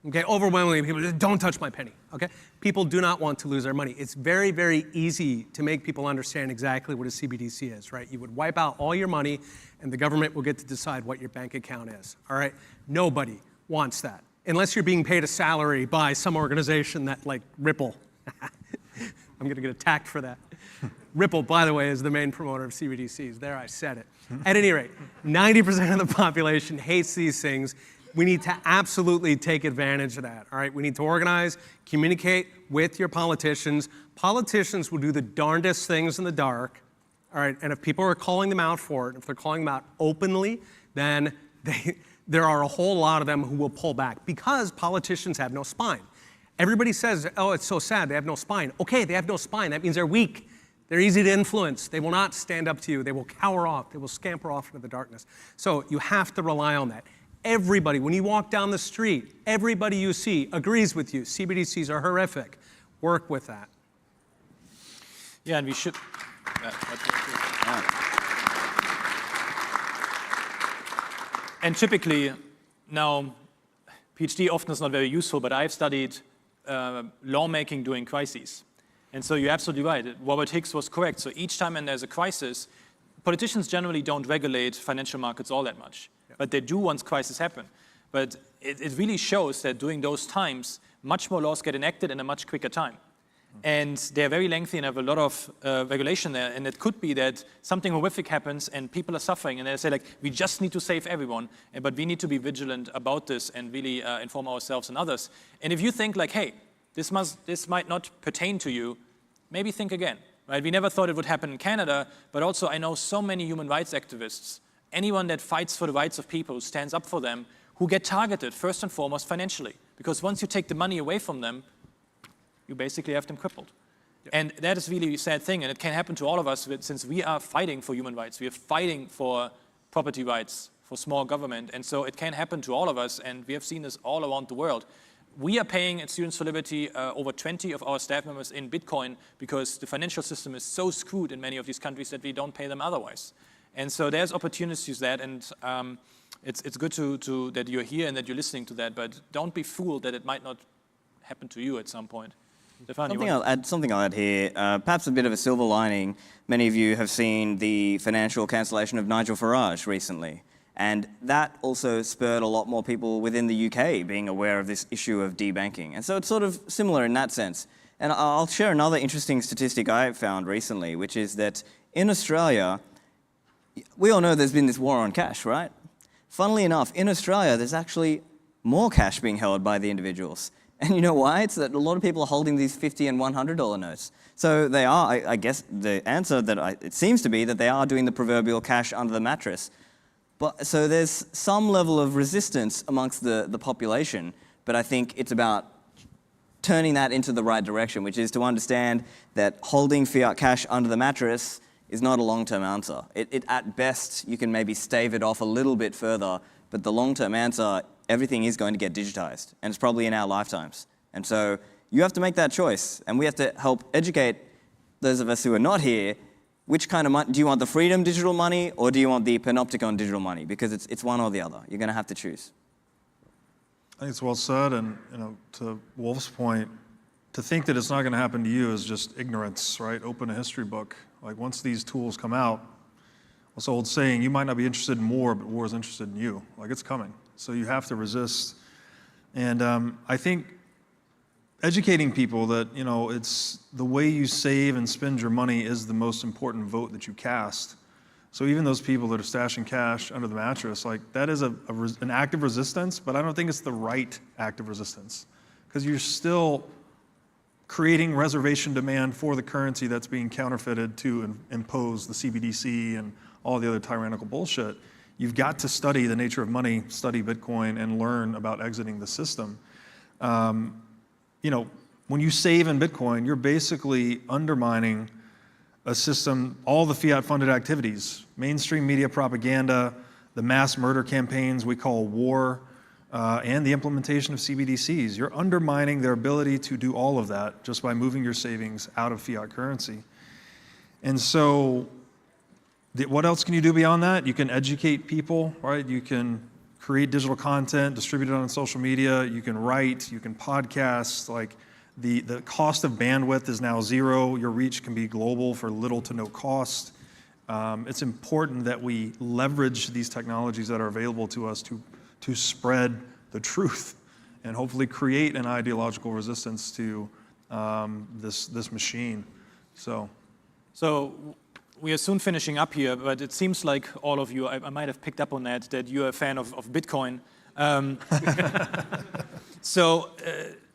Okay, overwhelmingly, people just don't touch my penny. Okay, people do not want to lose their money. It's very, very easy to make people understand exactly what a CBDC is, right? You would wipe out all your money, and the government will get to decide what your bank account is. All right, nobody wants that unless you're being paid a salary by some organization that, like Ripple. I'm going to get attacked for that. Ripple, by the way, is the main promoter of CBDCs. There, I said it. At any rate, 90% of the population hates these things. We need to absolutely take advantage of that, all right? We need to organize, communicate with your politicians. Politicians will do the darndest things in the dark, all right? And if people are calling them out for it, if they're calling them out openly, then there are a whole lot of them who will pull back because politicians have no spine. Everybody says, oh, it's so sad, they have no spine. Okay, they have no spine. That means they're weak. They're easy to influence. They will not stand up to you. They will cower off. They will scamper off into the darkness. So you have to rely on that. Everybody, when you walk down the street, everybody you see agrees with you. CBDCs are horrific. Work with that. Yeah, and we should. And typically, now, PhD often is not very useful, but I've studied lawmaking during crises. And so you're absolutely right. Robert Hicks was correct. So each time when there's a crisis, politicians generally don't regulate financial markets all that much. But they do once crises happen. But it really shows that during those times, much more laws get enacted in a much quicker time. And they're very lengthy and have a lot of regulation there. And it could be that something horrific happens and people are suffering. And they say, like, we just need to save everyone. But we need to be vigilant about this and really inform ourselves and others. And if you think, like, hey, this might not pertain to you, maybe think again. Right? We never thought it would happen in Canada. But also, I know so many human rights activists, anyone that fights for the rights of people, who stands up for them, who get targeted first and foremost financially. Because once you take the money away from them, you basically have them crippled. Yeah. And that is really a sad thing, and it can happen to all of us since we are fighting for human rights. We are fighting for property rights, for small government, and so it can happen to all of us, and we have seen this all around the world. We are paying at Students for Liberty over 20 of our staff members in Bitcoin because the financial system is so screwed in many of these countries that we don't pay them otherwise. And so there's opportunities there, and it's good that you're here and that you're listening to that, but don't be fooled that it might not happen to you at some point. Something I'll add here, perhaps a bit of a silver lining. Many of you have seen the financial cancellation of Nigel Farage recently, and that also spurred a lot more people within the UK being aware of this issue of debanking. And so it's sort of similar in that sense. And I'll share another interesting statistic I found recently, which is that in Australia, we all know there's been this war on cash, right? Funnily enough, in Australia, there's actually more cash being held by the individuals. And you know why? It's that a lot of people are holding these $50 and $100 notes. So they are, I guess the answer it seems to be that they are doing the proverbial cash under the mattress. So there's some level of resistance amongst the population, but I think it's about turning that into the right direction, which is to understand that holding fiat cash under the mattress is not a long-term answer. At best, you can maybe stave it off a little bit further, but the long-term answer, everything is going to get digitized, and it's probably in our lifetimes. And so you have to make that choice, and we have to help educate those of us who are not here, which kind of money, do you want the Freedom digital money, or do you want the Panopticon digital money? Because it's one or the other. You're going to have to choose. I think it's well said, and to Wolf's point, to think that it's not going to happen to you is just ignorance, right? Open a history book. Like, once these tools come out, what's the old saying? You might not be interested in war, but war is interested in you. Like, it's coming. So you have to resist. And I think educating people that, it's the way you save and spend your money is the most important vote that you cast. So even those people that are stashing cash under the mattress, like, that is an act of resistance, but I don't think it's the right act of resistance, because you're still creating reservation demand for the currency that's being counterfeited to impose the CBDC and all the other tyrannical bullshit. You've got to study the nature of money, study Bitcoin, and learn about exiting the system. When you save in Bitcoin, you're basically undermining a system, all the fiat-funded activities, mainstream media propaganda, the mass murder campaigns we call war, and the implementation of CBDCs. You're undermining their ability to do all of that just by moving your savings out of fiat currency. And so what else can you do beyond that? You can educate people, right? You can create digital content, distribute it on social media, you can write, you can podcast, like the cost of bandwidth is now zero. Your reach can be global for little to no cost. It's important that we leverage these technologies that are available to us to spread the truth and hopefully create an ideological resistance to this machine. So we are soon finishing up here, but it seems like all of you, I might have picked up on that you're a fan of Bitcoin.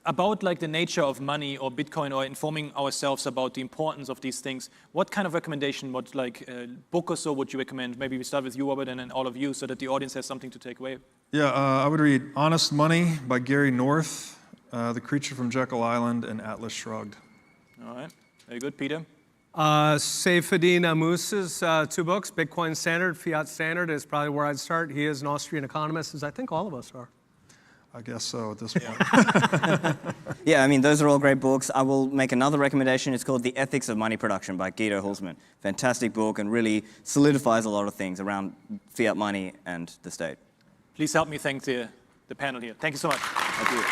About like the nature of money or Bitcoin or informing ourselves about the importance of these things, what kind of recommendation, what like book or so would you recommend? Maybe we start with you, Robert, and then all of you so that the audience has something to take away. Yeah, I would read Honest Money by Gary North, The Creature from Jekyll Island, and Atlas Shrugged. All right, very good. Peter? Seyfedin Ammous's 2 books, Bitcoin Standard, Fiat Standard is probably where I'd start. He is an Austrian economist, as I think all of us are. I guess so at this point. Yeah, I mean, those are all great books. I will make another recommendation. It's called The Ethics of Money Production by Guido Hulsmann. Fantastic book and really solidifies a lot of things around fiat money and the state. Please help me thank the panel here. Thank you so much. Thank you.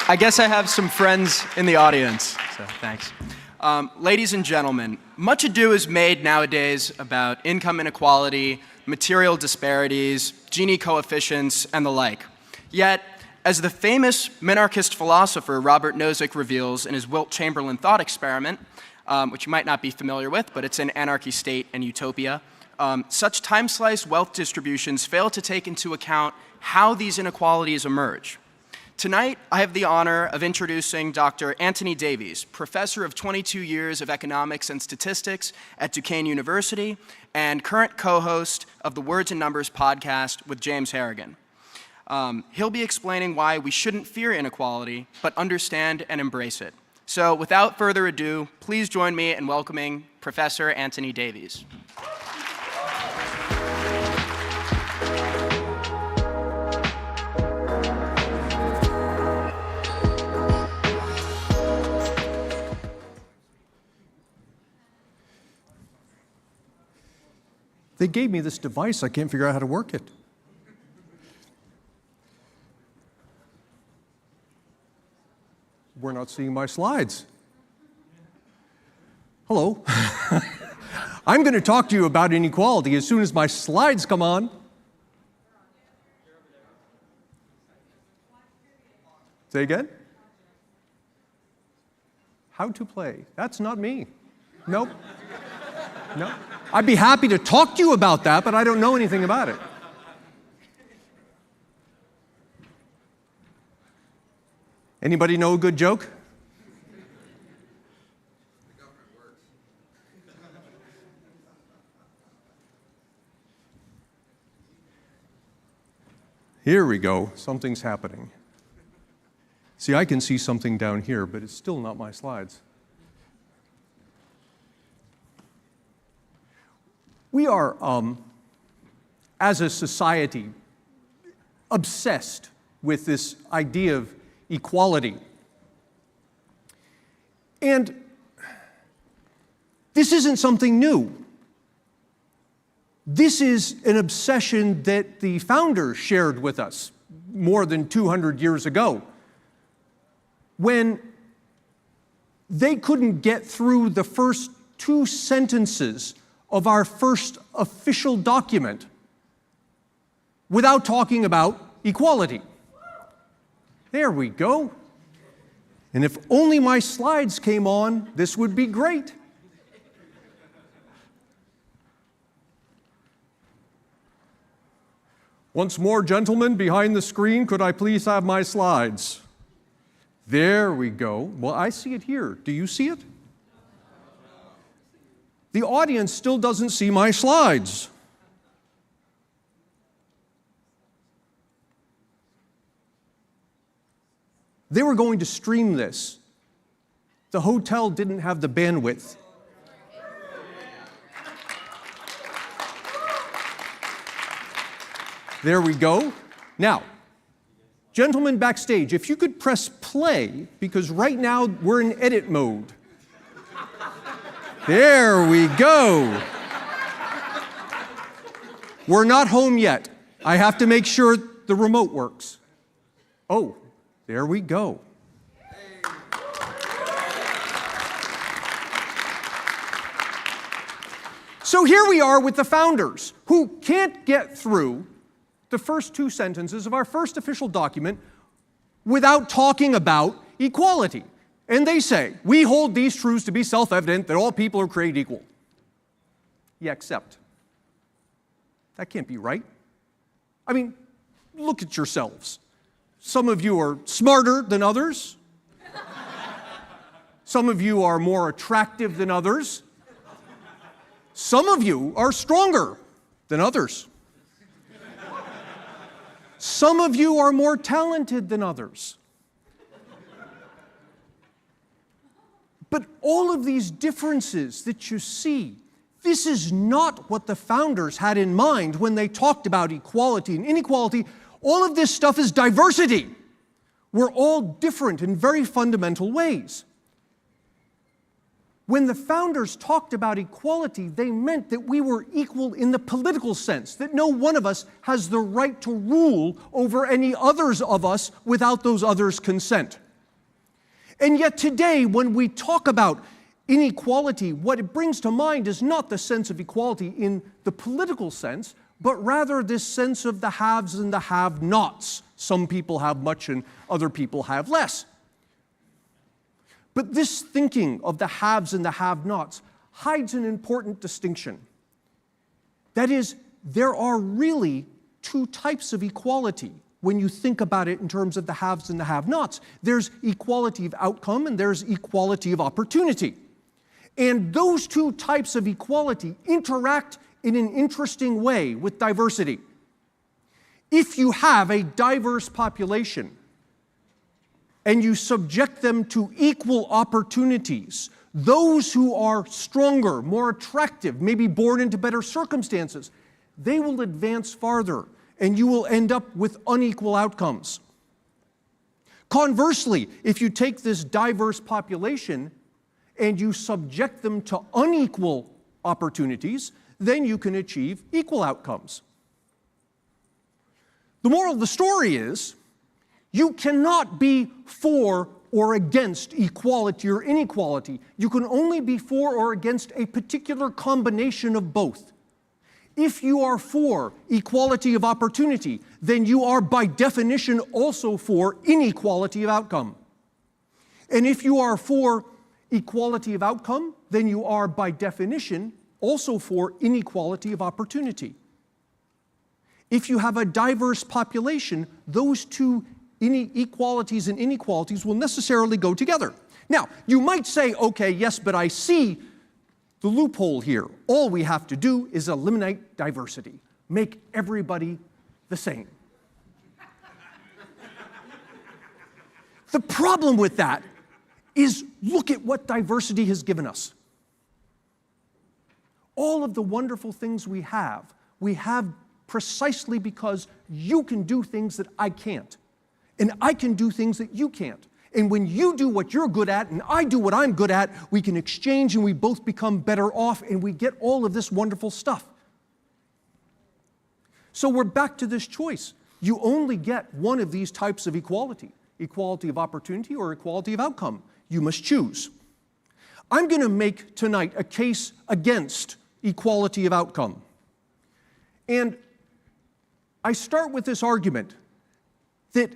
I guess I have some friends in the audience, so thanks. Ladies and gentlemen, much ado is made nowadays about income inequality, material disparities, Gini coefficients, and the like. Yet, as the famous minarchist philosopher Robert Nozick reveals in his Wilt Chamberlain thought experiment, which you might not be familiar with, but it's in Anarchy, State, and Utopia, such time-sliced wealth distributions fail to take into account how these inequalities emerge. Tonight, I have the honor of introducing Dr. Anthony Davies, professor of 22 years of economics and statistics at Duquesne University and current co-host of the Words and Numbers podcast with James Harrigan. He'll be explaining why we shouldn't fear inequality, but understand and embrace it. So without further ado, please join me in welcoming Professor Anthony Davies. They gave me this device. I can't figure out how to work it. We're not seeing my slides. Hello. I'm going to talk to you about inequality as soon as my slides come on. Say again? How to play. That's not me. Nope. No. I'd be happy to talk to you about that, but I don't know anything about it. Anybody know a good joke? Here we go. Something's happening. See, I can see something down here, but it's still not my slides. We are, as a society, obsessed with this idea of equality. And this isn't something new. This is an obsession that the founders shared with us more than 200 years ago, when they couldn't get through the first 2 sentences of our first official document without talking about equality. There we go. And if only my slides came on, this would be great. Once more, gentlemen, behind the screen, could I please have my slides? There we go. Well, I see it here. Do you see it? The audience still doesn't see my slides. They were going to stream this. The hotel didn't have the bandwidth. There we go. Now, gentlemen backstage, if you could press play, because right now we're in edit mode. There we go. We're not home yet. I have to make sure the remote works. Oh, there we go. So here we are with the founders who can't get through the first two sentences of our first official document without talking about equality. And they say, we hold these truths to be self-evident that all people are created equal. Yeah, except. That can't be right. I mean, look at yourselves. Some of you are smarter than others. Some of you are more attractive than others. Some of you are stronger than others. Some of you are more talented than others. But all of these differences that you see, this is not what the founders had in mind when they talked about equality and inequality. All of this stuff is diversity. We're all different in very fundamental ways. When the founders talked about equality, they meant that we were equal in the political sense, that no one of us has the right to rule over any others of us without those others' consent. And yet today, when we talk about inequality, what it brings to mind is not the sense of equality in the political sense, but rather this sense of the haves and the have-nots. Some people have much and other people have less. But this thinking of the haves and the have-nots hides an important distinction. That is, there are really two types of equality when you think about it in terms of the haves and the have-nots. There's equality of outcome and there's equality of opportunity. And those two types of equality interact in an interesting way with diversity. If you have a diverse population and you subject them to equal opportunities, those who are stronger, more attractive, maybe born into better circumstances, they will advance farther, and you will end up with unequal outcomes. Conversely, if you take this diverse population and you subject them to unequal opportunities, then you can achieve equal outcomes. The moral of the story is, you cannot be for or against equality or inequality. You can only be for or against a particular combination of both. If you are for equality of opportunity, then you are by definition also for inequality of outcome. And if you are for equality of outcome, then you are by definition also for inequality of opportunity. If you have a diverse population, those two equalities and inequalities will necessarily go together. Now, you might say, okay, yes, but I see the loophole here. All we have to do is eliminate diversity, make everybody the same. The problem with that is look at what diversity has given us. All of the wonderful things we have precisely because you can do things that I can't. And I can do things that you can't. And when you do what you're good at and I do what I'm good at, we can exchange and we both become better off and we get all of this wonderful stuff. So we're back to this choice. You only get one of these types of equality, equality of opportunity or equality of outcome. You must choose. I'm going to make tonight a case against equality of outcome. And I start with this argument that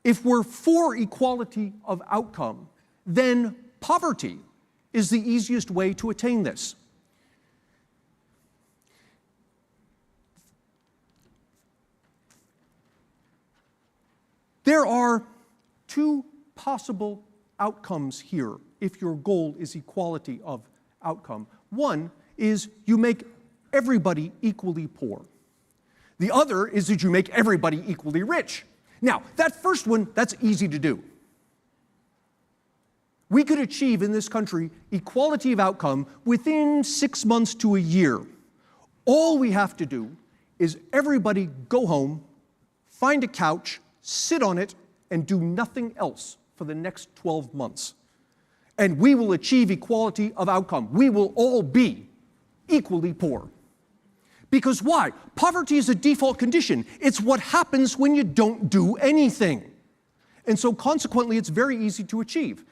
if we're for equality of outcome, then poverty is the easiest way to attain this. There are two possible outcomes here if your goal is equality of outcome. One is you make everybody equally poor. The other is that you make everybody equally rich. Now, that first one, that's easy to do. We could achieve in this country equality of outcome within 6 months to a year. All we have to do is everybody go home, find a couch, sit on it, and do nothing else for the next 12 months. And we will achieve equality of outcome. We will all be equally poor. Because why? Poverty is a default condition. It's what happens when you don't do anything. And so consequently, it's very easy to achieve.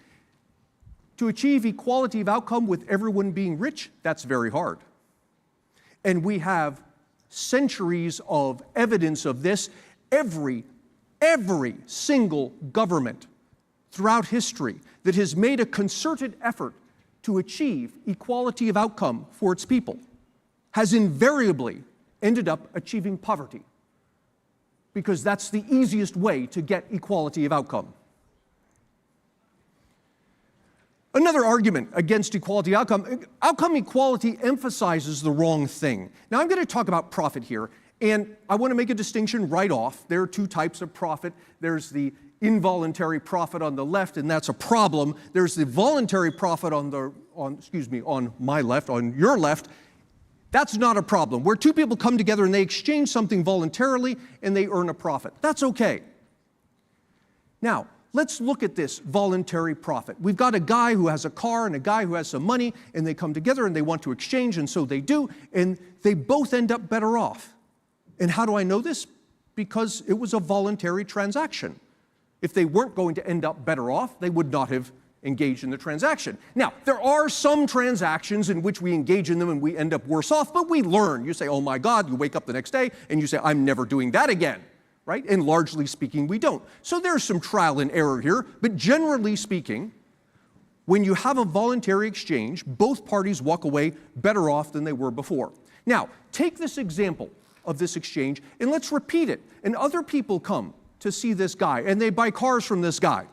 To achieve equality of outcome with everyone being rich, that's very hard. And we have centuries of evidence of this. Every single government throughout history that has made a concerted effort to achieve equality of outcome for its people has invariably ended up achieving poverty, because that's the easiest way to get equality of outcome. Another argument against equality outcome equality emphasizes the wrong thing. Now I'm going to talk about profit here, and I want to make a distinction right off. There are two types of profit. There's the involuntary profit on the left, and that's a problem. There's the voluntary profit on my left, on your left. That's not a problem. Where two people come together and they exchange something voluntarily and they earn a profit. That's okay. Now, let's look at this voluntary profit. We've got a guy who has a car and a guy who has some money, and they come together and they want to exchange, and so they do, and they both end up better off. And how do I know this? Because it was a voluntary transaction. If they weren't going to end up better off, they would not have engaged in the transaction. Now, there are some transactions in which we engage in them and we end up worse off, but we learn. You say, oh my God, you wake up the next day and you say, I'm never doing that again, right? And largely speaking, we don't. So there's some trial and error here, but generally speaking, when you have a voluntary exchange, both parties walk away better off than they were before. Now, take this example of this exchange and let's repeat it. And other people come to see this guy and they buy cars from this guy.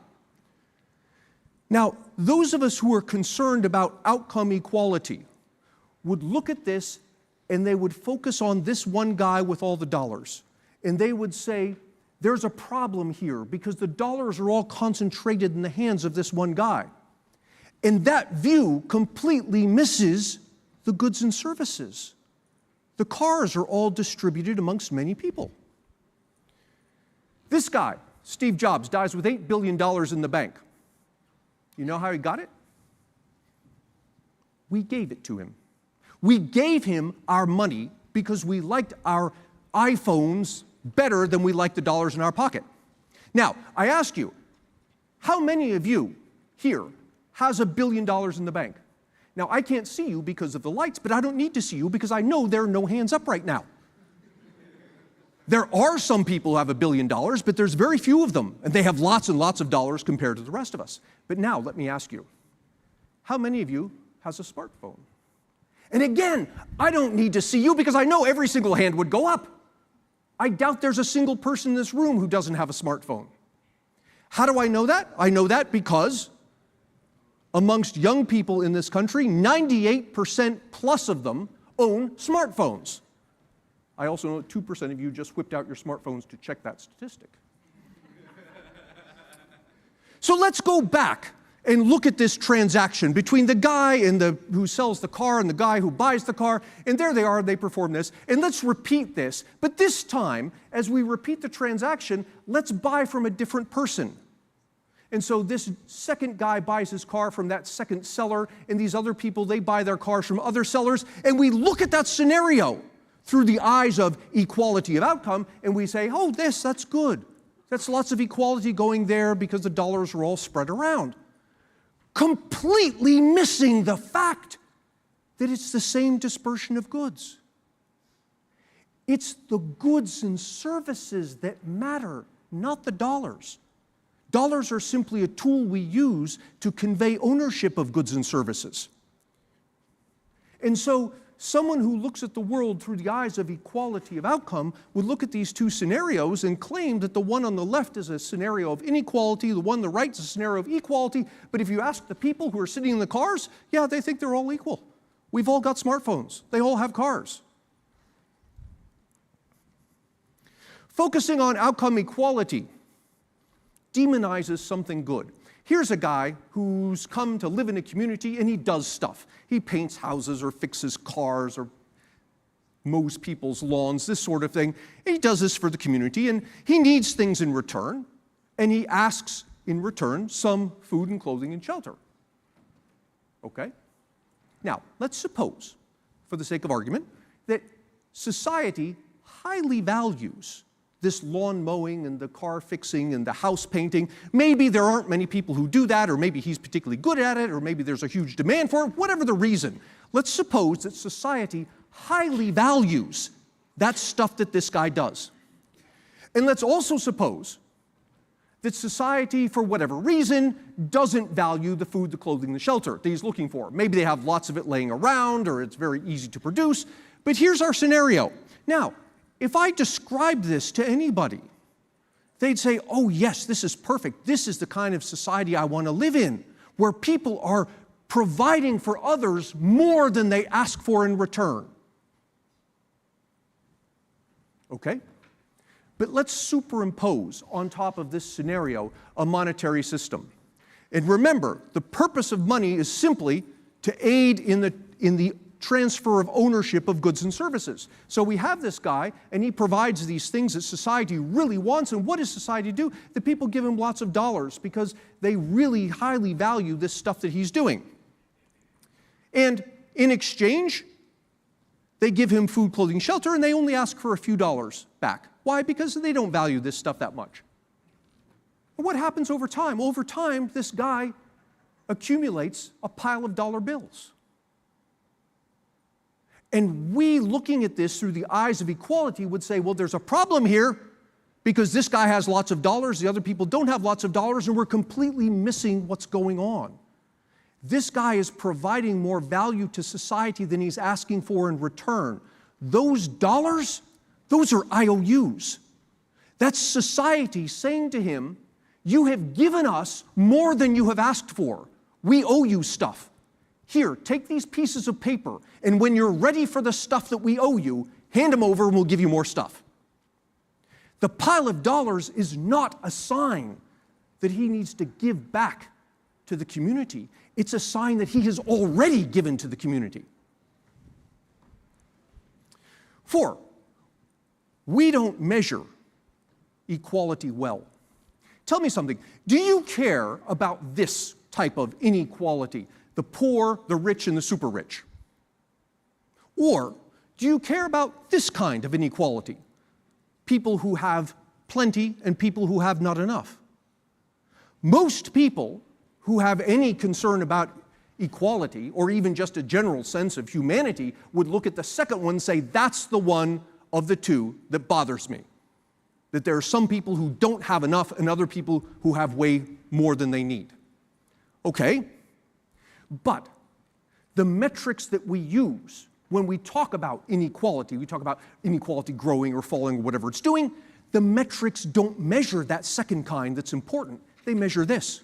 Now, those of us who are concerned about outcome equality would look at this and they would focus on this one guy with all the dollars. And they would say, there's a problem here because the dollars are all concentrated in the hands of this one guy. And that view completely misses the goods and services. The cars are all distributed amongst many people. This guy, Steve Jobs, dies with $8 billion in the bank. You know how he got it? We gave it to him. We gave him our money because we liked our iPhones better than we liked the dollars in our pocket. Now, I ask you, how many of you here has $1 billion in the bank? Now, I can't see you because of the lights, but I don't need to see you because I know there are no hands up right now. There are some people who have $1 billion, but there's very few of them, and they have lots and lots of dollars compared to the rest of us. But now, let me ask you, how many of you has a smartphone? And again, I don't need to see you because I know every single hand would go up. I doubt there's a single person in this room who doesn't have a smartphone. How do I know that? I know that because amongst young people in this country, 98% plus of them own smartphones. I also know that 2% of you just whipped out your smartphones to check that statistic. So let's go back and look at this transaction between the guy who sells the car and the guy who buys the car, and there they are, they perform this, and let's repeat this. But this time, as we repeat the transaction, let's buy from a different person. And so this second guy buys his car from that second seller, and these other people, they buy their cars from other sellers, and we look at that scenario through the eyes of equality of outcome, and we say, oh, that's good. That's lots of equality going there because the dollars are all spread around. Completely missing the fact that it's the same dispersion of goods. It's the goods and services that matter, not the dollars. Dollars are simply a tool we use to convey ownership of goods and services. And so someone who looks at the world through the eyes of equality of outcome would look at these two scenarios and claim that the one on the left is a scenario of inequality, the one on the right is a scenario of equality. But if you ask the people who are sitting in the cars, yeah, they think they're all equal. We've all got smartphones. They all have cars. Focusing on outcome equality demonizes something good. Here's a guy who's come to live in a community and he does stuff. He paints houses or fixes cars or mows people's lawns, this sort of thing. And he does this for the community and he needs things in return, and he asks in return some food and clothing and shelter. Okay? Now, let's suppose, for the sake of argument, that society highly values this lawn mowing and the car fixing and the house painting. Maybe there aren't many people who do that, or maybe he's particularly good at it, or maybe there's a huge demand for it, whatever the reason. Let's suppose that society highly values that stuff that this guy does. And let's also suppose that society, for whatever reason, doesn't value the food, the clothing, the shelter that he's looking for. Maybe they have lots of it laying around, or it's very easy to produce. But here's our scenario. Now, if I described this to anybody, they'd say, oh yes, this is perfect. This is the kind of society I want to live in, where people are providing for others more than they ask for in return. Okay? But let's superimpose on top of this scenario a monetary system. And remember, the purpose of money is simply to aid in the transfer of ownership of goods and services. So we have this guy, and he provides these things that society really wants. And what does society do? The people give him lots of dollars because they really highly value this stuff that he's doing. And in exchange, they give him food, clothing, shelter, and they only ask for a few dollars back. Why? Because they don't value this stuff that much. And what happens over time? Over time, this guy accumulates a pile of dollar bills. And we, looking at this through the eyes of equality, would say, well, there's a problem here because this guy has lots of dollars, the other people don't have lots of dollars, and we're completely missing what's going on. This guy is providing more value to society than he's asking for in return. Those dollars, those are IOUs. That's society saying to him, you have given us more than you have asked for. We owe you stuff. Here, take these pieces of paper, and when you're ready for the stuff that we owe you, hand them over and we'll give you more stuff. The pile of dollars is not a sign that he needs to give back to the community. It's a sign that he has already given to the community. 4, we don't measure equality well. Tell me something. Do you care about this type of inequality? The poor, the rich, and the super rich? Or do you care about this kind of inequality? People who have plenty and people who have not enough. Most people who have any concern about equality, or even just a general sense of humanity, would look at the second one and say, that's the one of the two that bothers me. That there are some people who don't have enough and other people who have way more than they need. Okay? But the metrics that we use when we talk about inequality, we talk about inequality growing or falling or whatever it's doing, the metrics don't measure that second kind that's important. They measure this.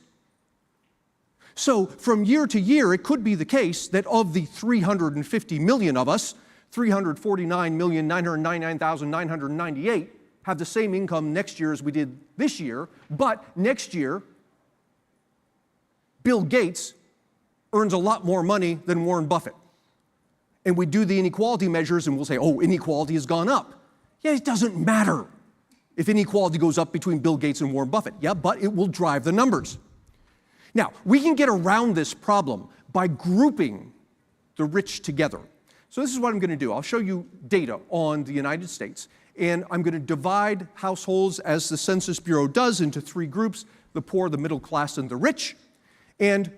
So from year to year, it could be the case that of the 350 million of us, 349,999,998 have the same income next year as we did this year, but next year, Bill Gates earns a lot more money than Warren Buffett. And we do the inequality measures and we'll say, oh, inequality has gone up. Yeah, it doesn't matter if inequality goes up between Bill Gates and Warren Buffett. Yeah, but it will drive the numbers. Now, we can get around this problem by grouping the rich together. So this is what I'm going to do. I'll show you data on the United States, and I'm going to divide households, as the Census Bureau does, into 3 groups: the poor, the middle class, and the rich. And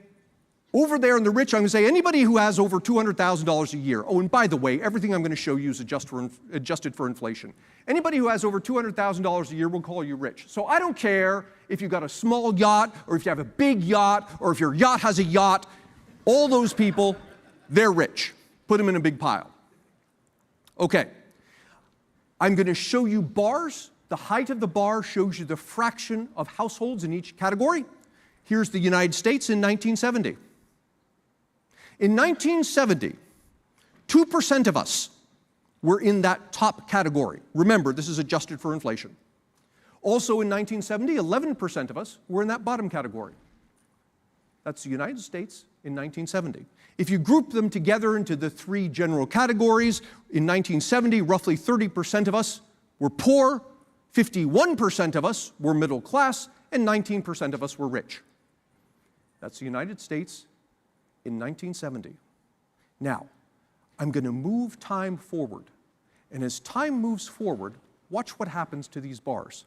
Over there in the rich, I'm going to say anybody who has over $200,000 a year. Oh, and by the way, everything I'm going to show you is adjusted for inflation. Anybody who has over $200,000 a year will call you rich. So I don't care if you've got a small yacht, or if you have a big yacht, or if your yacht has a yacht. All those people, they're rich. Put them in a big pile. Okay. I'm going to show you bars. The height of the bar shows you the fraction of households in each category. Here's the United States in 1970. In 1970, 2% of us were in that top category. Remember, this is adjusted for inflation. Also in 1970, 11% of us were in that bottom category. That's the United States in 1970. If you group them together into the three general categories, in 1970, roughly 30% of us were poor, 51% of us were middle class, and 19% of us were rich. That's the United States in 1970. Now, I'm going to move time forward. And as time moves forward, watch what happens to these bars.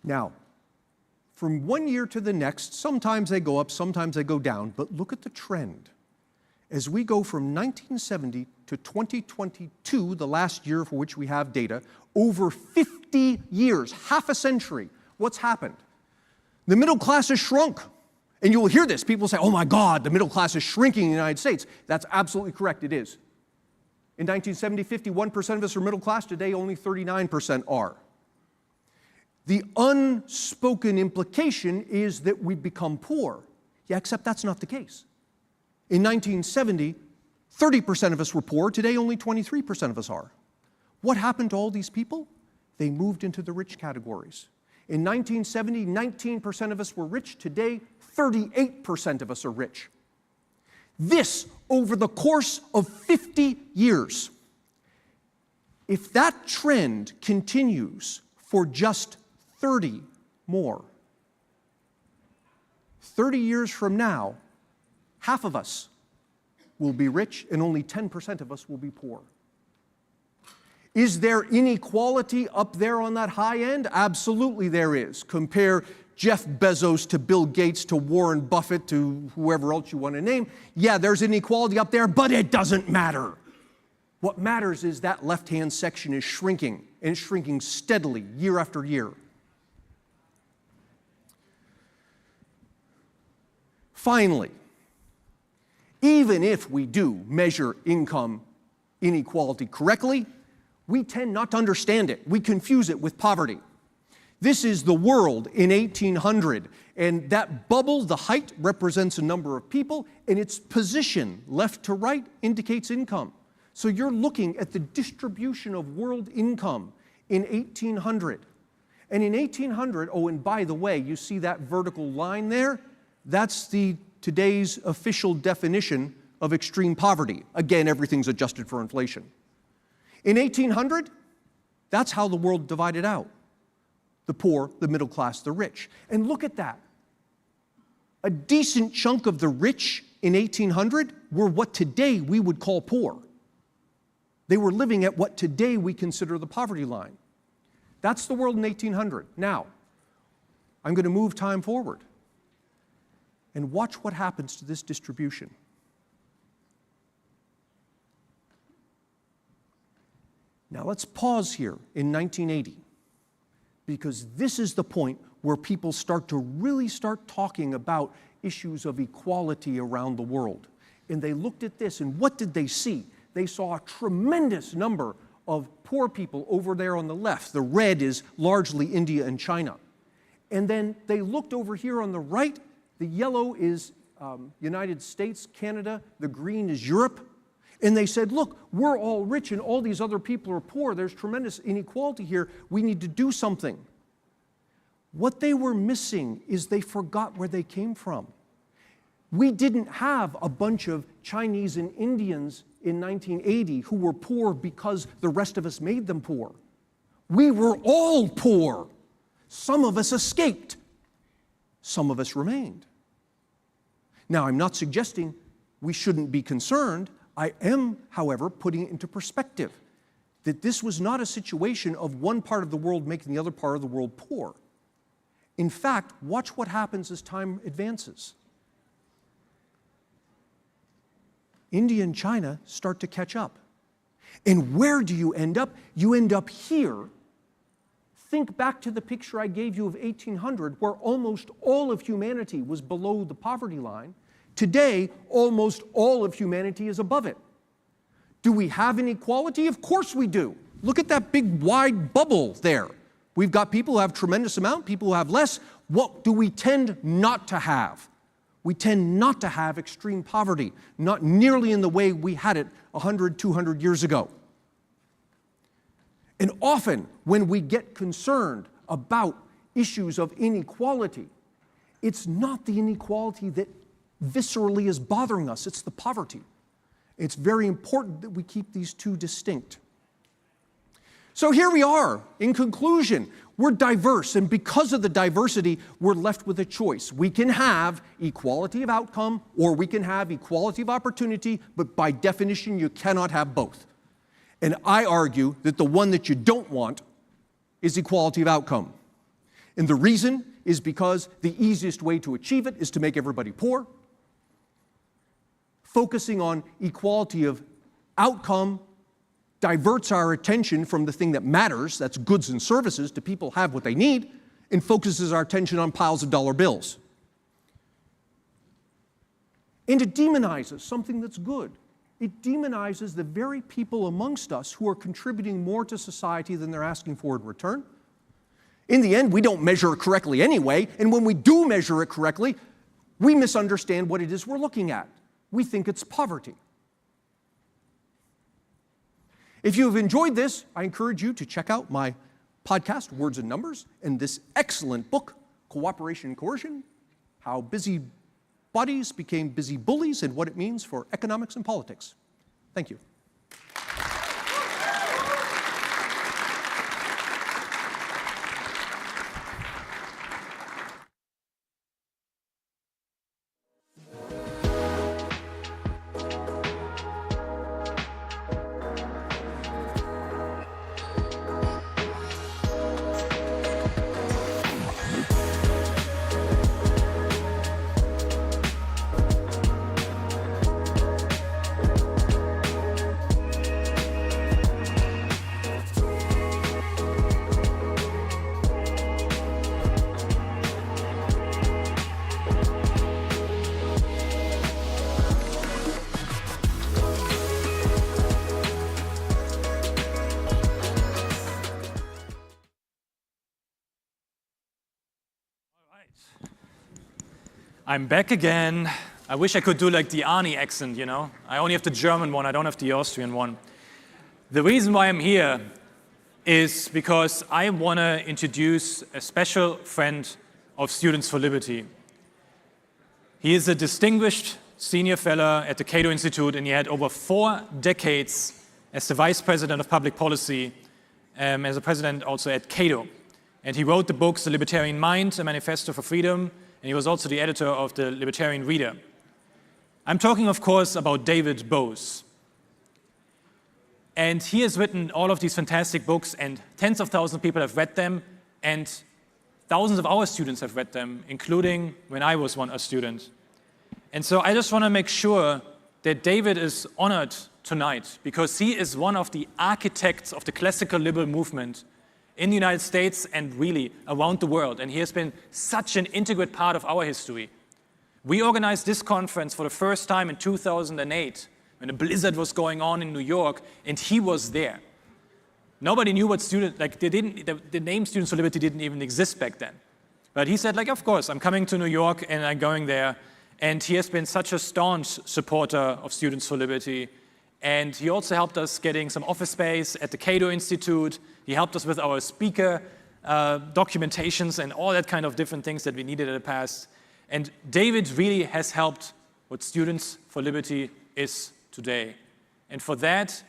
Now, from one year to the next, sometimes they go up, sometimes they go down, but look at the trend. As we go from 1970 to 2022, the last year for which we have data, over 50 years, half a century, what's happened? The middle class has shrunk. And you will hear this. People say, oh my God, the middle class is shrinking in the United States. That's absolutely correct, it is. In 1970, 51% of us are middle class. Today, only 39% are. The unspoken implication is that we become poor. Yeah, except that's not the case. In 1970, 30% of us were poor. Today, only 23% of us are. What happened to all these people? They moved into the rich categories. In 1970, 19% of us were rich. Today, 38% of us are rich. This over the course of 50 years. If that trend continues for just 30 more, 30 years from now, half of us will be rich and only 10% of us will be poor. Is there inequality up there on that high end? Absolutely there is. Compare Jeff Bezos to Bill Gates to Warren Buffett to whoever else you want to name. Yeah, there's inequality up there, but it doesn't matter. What matters is that left-hand section is shrinking, and it's shrinking steadily year after year. Finally, even if we do measure income inequality correctly, we tend not to understand it. We confuse it with poverty. This is the world in 1800, and that bubble, the height, represents a number of people, and its position, left to right, indicates income. So you're looking at the distribution of world income in 1800. And in 1800, oh, and by the way, you see that vertical line there? That's today's official definition of extreme poverty. Again, everything's adjusted for inflation. In 1800, that's how the world divided out. The poor, the middle class, the rich. And look at that. A decent chunk of the rich in 1800 were what today we would call poor. They were living at what today we consider the poverty line. That's the world in 1800. Now, I'm going to move time forward and watch what happens to this distribution. Now let's pause here in 1980, because this is the point where people start to really start talking about issues of equality around the world. And they looked at this, and what did they see? They saw a tremendous number of poor people over there on the left. The red is largely India and China. And then they looked over here on the right. The yellow is United States, Canada. The green is Europe. And they said, look, we're all rich and all these other people are poor. There's tremendous inequality here. We need to do something. What they were missing is they forgot where they came from. We didn't have a bunch of Chinese and Indians in 1980 who were poor because the rest of us made them poor. We were all poor. Some of us escaped. Some of us remained. Now, I'm not suggesting we shouldn't be concerned. I am, however, putting it into perspective that this was not a situation of one part of the world making the other part of the world poor. In fact, watch what happens as time advances. India and China start to catch up. And where do you end up? You end up here. Think back to the picture I gave you of 1800, where almost all of humanity was below the poverty line. Today, almost all of humanity is above it. Do we have inequality? Of course we do. Look at that big wide bubble there. We've got people who have tremendous amount, people who have less. What do we tend not to have? We tend not to have extreme poverty, not nearly in the way we had it 100, 200 years ago. And often, when we get concerned about issues of inequality, it's not the inequality that viscerally is bothering us, it's the poverty. It's very important that we keep these two distinct. So here we are. In conclusion, we're diverse, and because of the diversity, we're left with a choice. We can have equality of outcome, or we can have equality of opportunity, but by definition, you cannot have both. And I argue that the one that you don't want is equality of outcome. And the reason is because the easiest way to achieve it is to make everybody poor. Focusing on equality of outcome diverts our attention from the thing that matters, that's goods and services, to people have what they need, and focuses our attention on piles of dollar bills. And it demonizes something that's good. It demonizes the very people amongst us who are contributing more to society than they're asking for in return. In the end, we don't measure it correctly anyway, and when we do measure it correctly, we misunderstand what it is we're looking at. We think it's poverty. If you have enjoyed this, I encourage you to check out my podcast, Words and Numbers, and this excellent book, Cooperation and Coercion, How Busy Bodies Became Busy Bullies and What It Means for Economics and Politics. Thank you. I'm back again. I wish I could do like the Arnie accent, you know? I only have the German one, I don't have the Austrian one. The reason why I'm here is because I want to introduce a special friend of Students for Liberty. He is a distinguished senior fellow at the Cato Institute, and he had over 4 decades as the vice president of public policy, as a president also at Cato. And he wrote the books The Libertarian Mind, A Manifesto for Freedom, and he was also the editor of the Libertarian Reader. I'm talking, of course, about David Bose. And he has written all of these fantastic books, and tens of thousands of people have read them, and thousands of our students have read them, including when I was a student. And so I just want to make sure that David is honored tonight, because he is one of the architects of the classical liberal movement in the United States and really around the world. And he has been such an integral part of our history. We organized this conference for the first time in 2008 when a blizzard was going on in New York, and he was there. Nobody knew what the name Students for Liberty didn't even exist back then. But he said, like, of course, I'm coming to New York and I'm going there. And he has been such a staunch supporter of Students for Liberty. And he also helped us getting some office space at the Cato Institute. He helped us with our speaker documentations and all that kind of different things that we needed in the past. And David really has helped what Students for Liberty is today. And for that,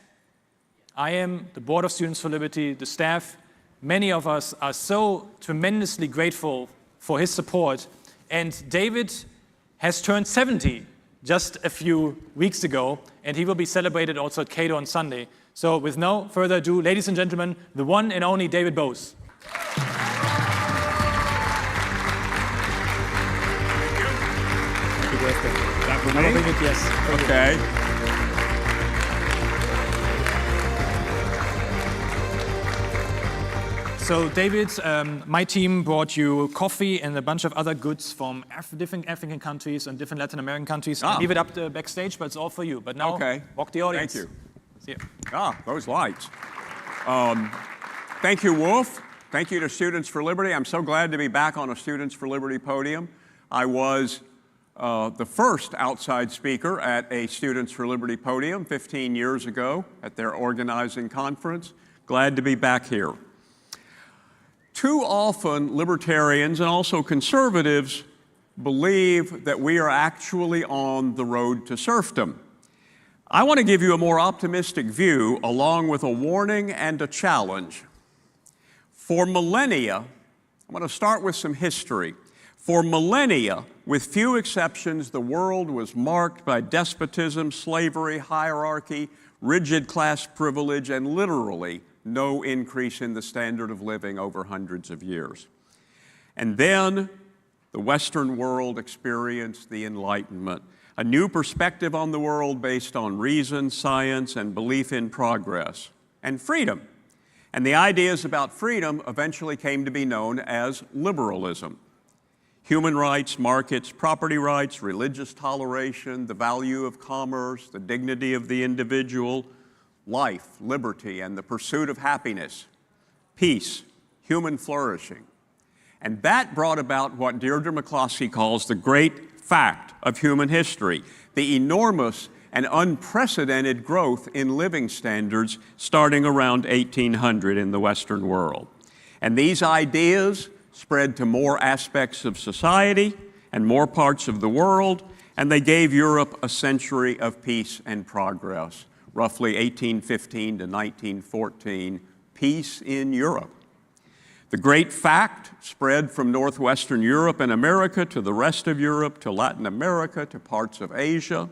I am the board of Students for Liberty, the staff. Many of us are so tremendously grateful for his support. And David has turned 70 just a few weeks ago, and he will be celebrated also at Cato on Sunday. So with no further ado, ladies and gentlemen, the one and only David Bose. Happy birthday. Yes. Okay. So David, my team brought you coffee and a bunch of other goods from different African countries and different Latin American countries. Ah. I'll leave it up the backstage, but it's all for you. But now, Okay. walk the audience. Thank you. See you. Those lights. Thank you, Wolf. Thank you to Students for Liberty. I'm so glad to be back on a Students for Liberty podium. I was the first outside speaker at a Students for Liberty podium 15 years ago at their organizing conference. Glad to be back here. Too often, libertarians and also conservatives believe that we are actually on the road to serfdom. I want to give you a more optimistic view along with a warning and a challenge. For millennia, I'm going to start with some history. For millennia, with few exceptions, the world was marked by despotism, slavery, hierarchy, rigid class privilege, and literally no increase in the standard of living over hundreds of years. And then the Western world experienced the Enlightenment, a new perspective on the world based on reason, science, and belief in progress, and freedom. And the ideas about freedom eventually came to be known as liberalism. Human rights, markets, property rights, religious toleration, the value of commerce, the dignity of the individual, life, liberty, and the pursuit of happiness, peace, human flourishing. And that brought about what Deirdre McCloskey calls the great fact of human history, the enormous and unprecedented growth in living standards starting around 1800 in the Western world. And these ideas spread to more aspects of society and more parts of the world, and they gave Europe a century of peace and progress. Roughly 1815 to 1914, peace in Europe. The great fact spread from northwestern Europe and America to the rest of Europe, to Latin America, to parts of Asia.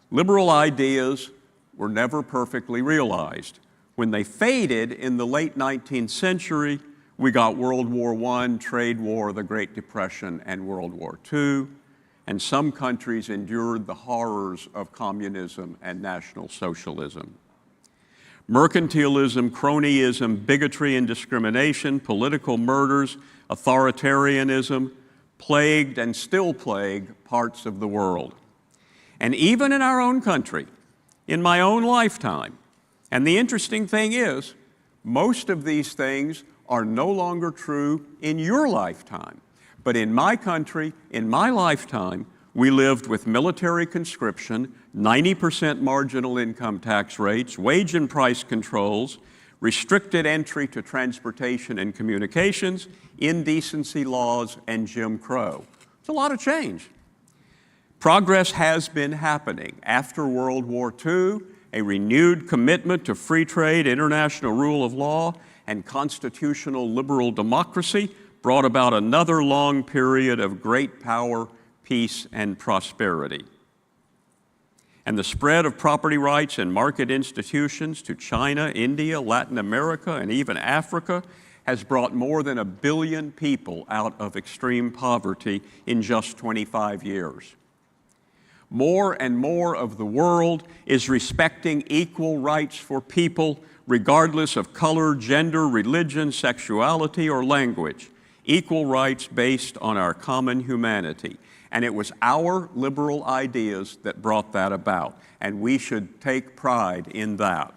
Liberal ideas were never perfectly realized. When they faded in the late 19th century, we got World War I, trade war, the Great Depression, and World War II. And some countries endured the horrors of communism and National Socialism. Mercantilism, cronyism, bigotry and discrimination, political murders, authoritarianism plagued and still plague parts of the world. And even in our own country, in my own lifetime. And the interesting thing is, most of these things are no longer true in your lifetime. But in my country, in my lifetime, we lived with military conscription, 90% marginal income tax rates, wage and price controls, restricted entry to transportation and communications, indecency laws, and Jim Crow. It's a lot of change. Progress has been happening. After World War II, a renewed commitment to free trade, international rule of law, and constitutional liberal democracy brought about another long period of great power, peace, and prosperity. And the spread of property rights and market institutions to China, India, Latin America, and even Africa has brought more than 1 billion people out of extreme poverty in just 25 years. More and more of the world is respecting equal rights for people regardless of color, gender, religion, sexuality, or language. Equal rights based on our common humanity. And it was our liberal ideas that brought that about, and we should take pride in that.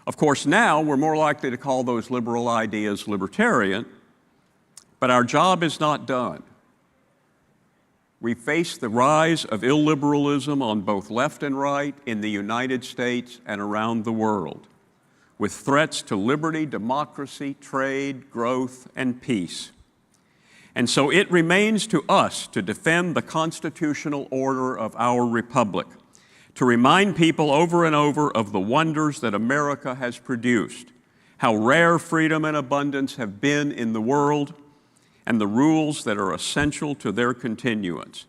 Of course, now we're more likely to call those liberal ideas libertarian, but our job is not done. We face the rise of illiberalism on both left and right in the United States and around the world, with threats to liberty, democracy, trade, growth, and peace. And so it remains to us to defend the constitutional order of our republic, to remind people over and over of the wonders that America has produced, how rare freedom and abundance have been in the world, and the rules that are essential to their continuance.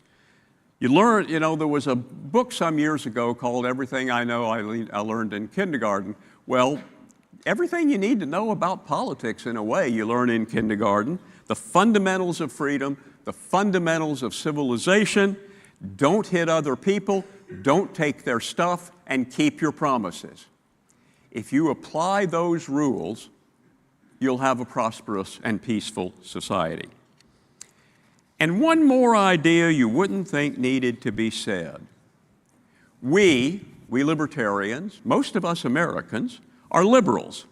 You learn, there was a book some years ago called Everything I Know I Learned in Kindergarten. Well, everything you need to know about politics, in a way, you learn in kindergarten. The fundamentals of freedom, the fundamentals of civilization. Don't hit other people, don't take their stuff, and keep your promises. If you apply those rules, you'll have a prosperous and peaceful society. And one more idea you wouldn't think needed to be said. We libertarians, most of us Americans, are liberals.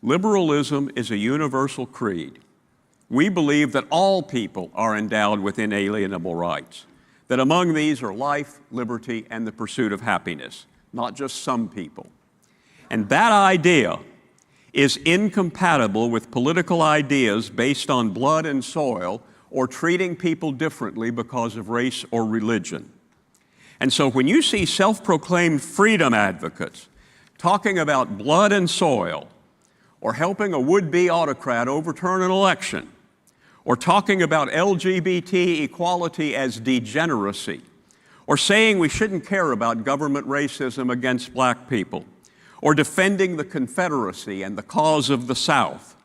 Liberalism is a universal creed. We believe that all people are endowed with inalienable rights, that among these are life, liberty, and the pursuit of happiness, not just some people. And that idea is incompatible with political ideas based on blood and soil or treating people differently because of race or religion. And so when you see self-proclaimed freedom advocates talking about blood and soil, or helping a would-be autocrat overturn an election, or talking about LGBT equality as degeneracy, or saying we shouldn't care about government racism against black people, or defending the Confederacy and the cause of the South,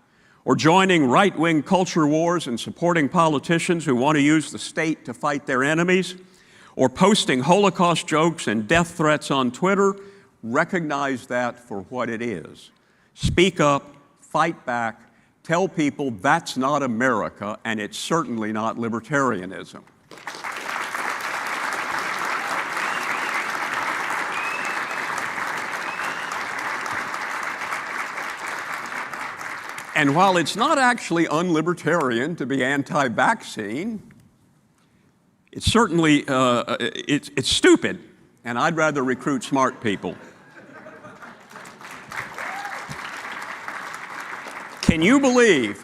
or joining right-wing culture wars and supporting politicians who want to use the state to fight their enemies, or posting Holocaust jokes and death threats on Twitter, recognize that for what it is. Speak up, fight back, tell people that's not America, and it's certainly not libertarianism. And while it's not actually unlibertarian to be anti-vaccine, it's certainly it's stupid, and I'd rather recruit smart people. Can you believe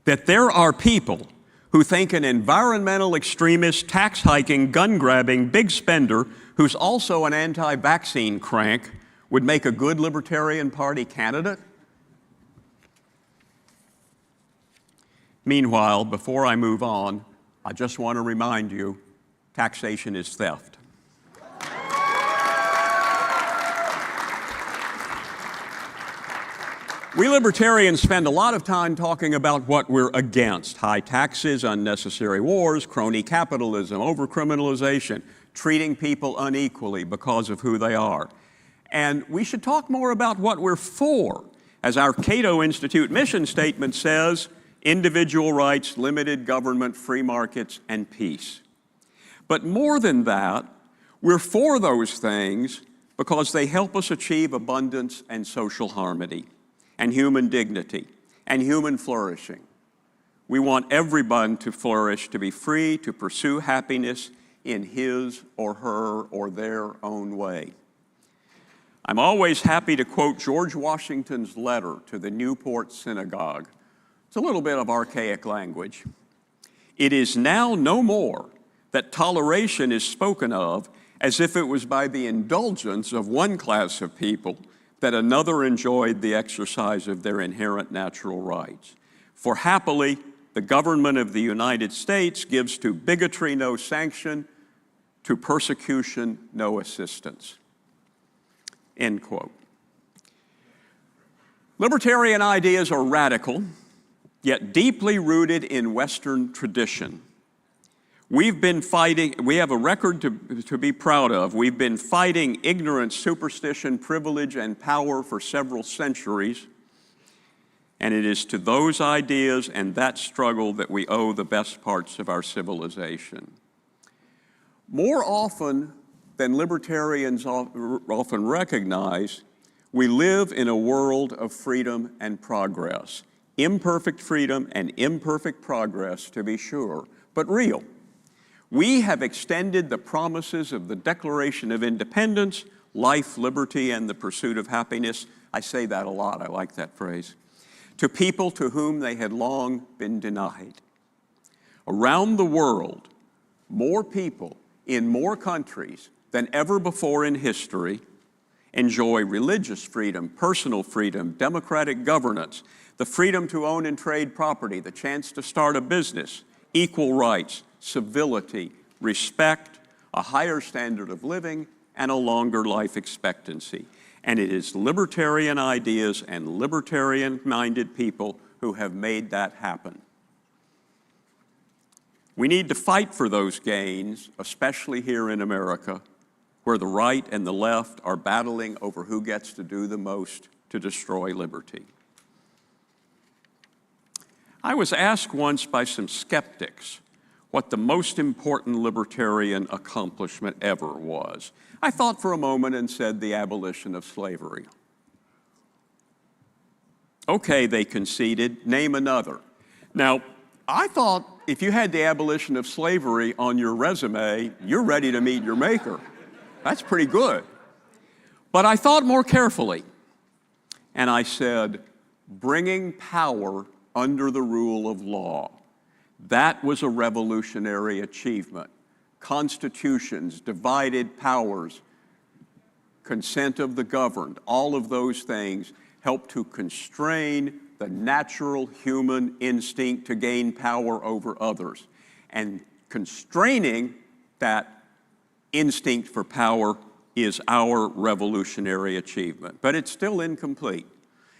that there are people who think an environmental extremist, tax-hiking, gun-grabbing, big spender who's also an anti-vaccine crank would make a good Libertarian Party candidate? Meanwhile, before I move on, I just want to remind you, taxation is theft. We libertarians spend a lot of time talking about what we're against: high taxes, unnecessary wars, crony capitalism, overcriminalization, treating people unequally because of who they are. And we should talk more about what we're for. As our Cato Institute mission statement says, individual rights, limited government, free markets, and peace. But more than that, we're for those things because they help us achieve abundance and social harmony, and human dignity, and human flourishing. We want everyone to flourish, to be free, to pursue happiness in his or her or their own way. I'm always happy to quote George Washington's letter to the Newport Synagogue. It's a little bit of archaic language. It is now no more that toleration is spoken of as if it was by the indulgence of one class of people that another enjoyed the exercise of their inherent natural rights. For happily, the government of the United States gives to bigotry no sanction, to persecution no assistance. End quote. Libertarian ideas are radical, yet deeply rooted in Western tradition. We've been fighting, we have a record to be proud of. We've been fighting ignorance, superstition, privilege, and power for several centuries. And it is to those ideas and that struggle that we owe the best parts of our civilization. More often than libertarians often recognize, we live in a world of freedom and progress. Imperfect freedom and imperfect progress, to be sure, but real. We have extended the promises of the Declaration of Independence, life, liberty, and the pursuit of happiness. I say that a lot, I like that phrase, to people to whom they had long been denied. Around the world, more people in more countries than ever before in history enjoy religious freedom, personal freedom, democratic governance, the freedom to own and trade property, the chance to start a business, equal rights, civility, respect, a higher standard of living, and a longer life expectancy. And it is libertarian ideas and libertarian-minded people who have made that happen. We need to fight for those gains, especially here in America, where the right and the left are battling over who gets to do the most to destroy liberty. I was asked once by some skeptics what the most important libertarian accomplishment ever was. I thought for a moment and said the abolition of slavery. Okay, they conceded, name another. Now, I thought if you had the abolition of slavery on your resume, you're ready to meet your maker. That's pretty good. But I thought more carefully, and I said, bringing power under the rule of law. That was a revolutionary achievement. Constitutions, divided powers, consent of the governed, all of those things help to constrain the natural human instinct to gain power over others. And constraining that instinct for power is our revolutionary achievement. But it's still incomplete.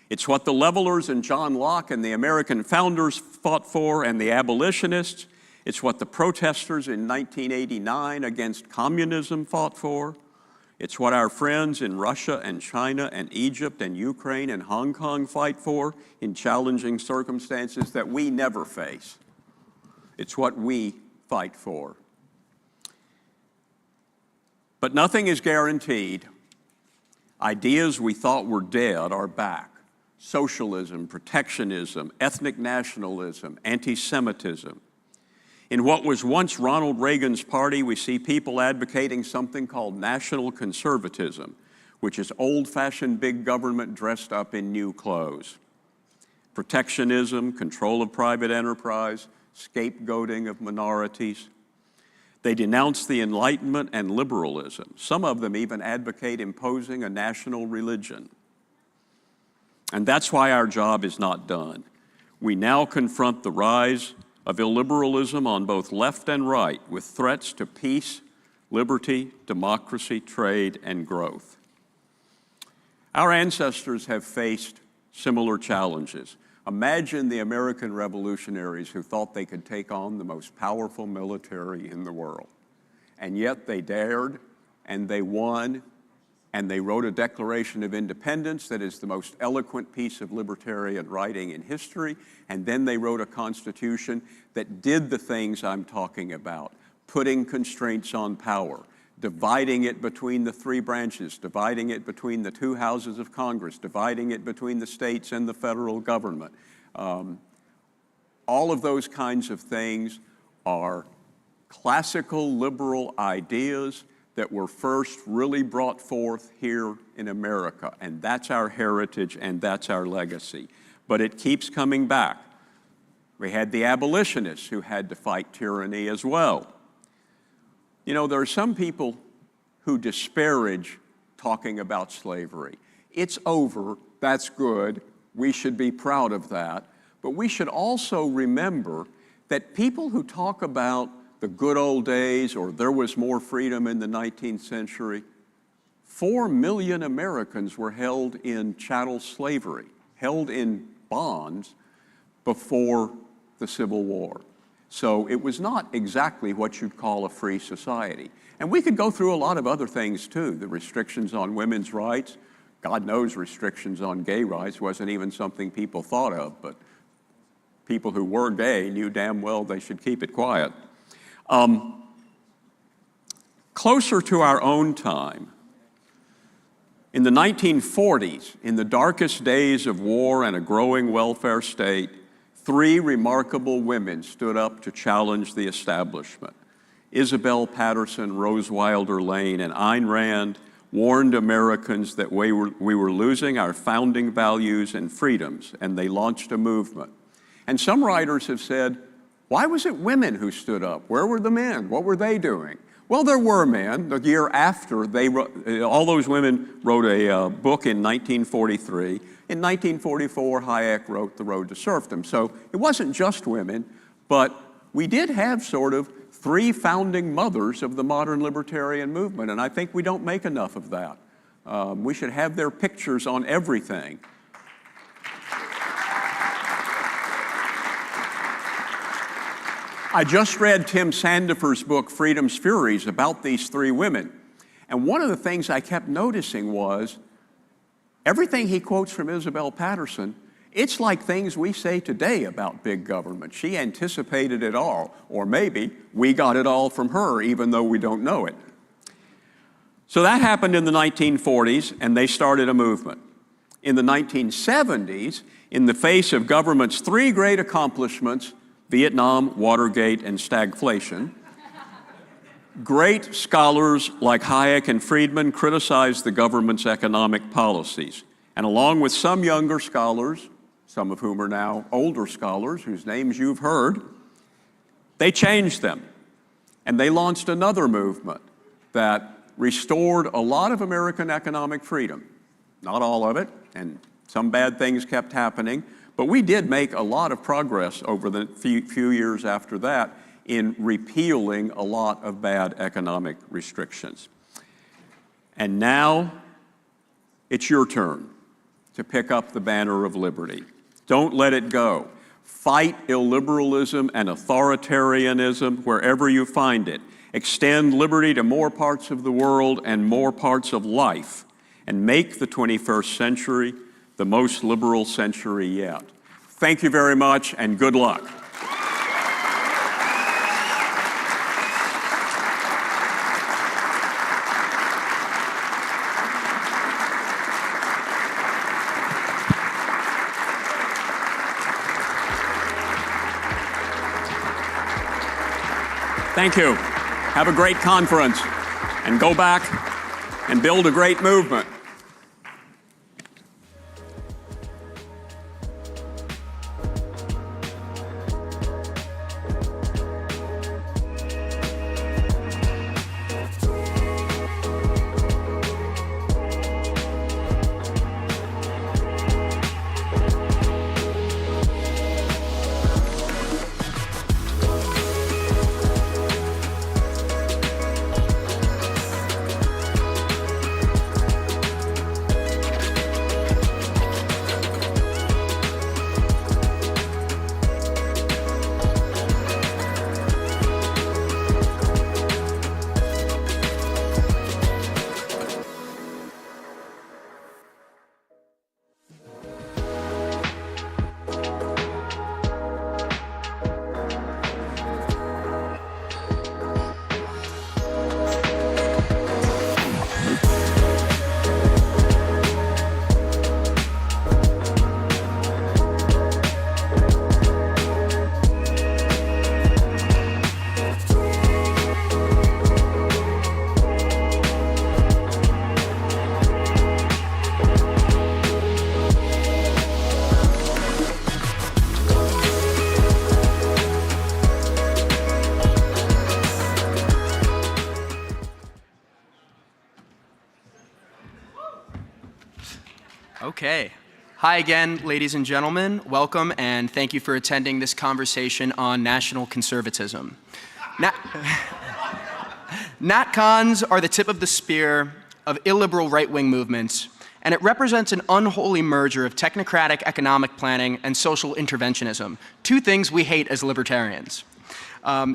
It's what the levelers and John Locke and the American founders fought for and the abolitionists. It's what the protesters in 1989 against communism fought for. It's what our friends in Russia and China and Egypt and Ukraine and Hong Kong fight for in challenging circumstances that we never face. It's what we fight for. But nothing is guaranteed. Ideas we thought were dead are back. Socialism, protectionism, ethnic nationalism, anti-Semitism. In what was once Ronald Reagan's party, we see people advocating something called national conservatism, which is old-fashioned big government dressed up in new clothes. Protectionism, control of private enterprise, scapegoating of minorities. They denounce the Enlightenment and liberalism. Some of them even advocate imposing a national religion. And that's why our job is not done. We now confront the rise of illiberalism on both left and right with threats to peace, liberty, democracy, trade, and growth. Our ancestors have faced similar challenges. Imagine the American revolutionaries who thought they could take on the most powerful military in the world. And yet they dared, and they won, and they wrote a Declaration of Independence that is the most eloquent piece of libertarian writing in history, and then they wrote a Constitution that did the things I'm talking about, putting constraints on power, dividing it between the three branches, dividing it between the two houses of Congress, dividing it between the states and the federal government. All of those kinds of things are classical liberal ideas that were first really brought forth here in America, and that's our heritage and that's our legacy. But it keeps coming back. We had the abolitionists who had to fight tyranny as well. You know, there are some people who disparage talking about slavery. It's over, that's good, we should be proud of that, but we should also remember that people who talk about the good old days or there was more freedom in the 19th century, 4 million Americans were held in chattel slavery, held in bonds before the Civil War. So it was not exactly what you'd call a free society. And we could go through a lot of other things too, the restrictions on women's rights. God knows restrictions on gay rights wasn't even something people thought of, but people who were gay knew damn well they should keep it quiet. Closer to our own time, in the 1940s, in the darkest days of war and a growing welfare state, 3 remarkable women stood up to challenge the establishment. Isabel Patterson, Rose Wilder Lane, and Ayn Rand warned Americans that we were losing our founding values and freedoms, and they launched a movement. And some writers have said, why was it women who stood up? Where were the men? What were they doing? Well, there were men. The year after, all those women wrote a book in 1943. In 1944, Hayek wrote The Road to Serfdom. So it wasn't just women, but we did have sort of three founding mothers of the modern libertarian movement, and I think we don't make enough of that. We should have their pictures on everything. I just read Tim Sandefur's book, Freedom's Furies, about these three women. And one of the things I kept noticing was everything he quotes from Isabel Patterson, it's like things we say today about big government. She anticipated it all, or maybe we got it all from her, even though we don't know it. So that happened in the 1940s, and they started a movement. In the 1970s, in the face of government's three great accomplishments, Vietnam, Watergate, and stagflation, great scholars like Hayek and Friedman criticized the government's economic policies. And along with some younger scholars, some of whom are now older scholars, whose names you've heard, they changed them. And they launched another movement that restored a lot of American economic freedom. Not all of it, and some bad things kept happening, but we did make a lot of progress over the few years after that in repealing a lot of bad economic restrictions. And now it's your turn to pick up the banner of liberty. Don't let it go. Fight illiberalism and authoritarianism wherever you find it. Extend liberty to more parts of the world and more parts of life, and make the 21st century the most liberal century yet. Thank you very much, and good luck. Thank you. Have a great conference, and go back and build a great movement. Okay. Hi again, ladies and gentlemen. Welcome, and thank you for attending this conversation on national conservatism. NatCons are the tip of the spear of illiberal right-wing movements, and it represents an unholy merger of technocratic economic planning and social interventionism, two things we hate as libertarians.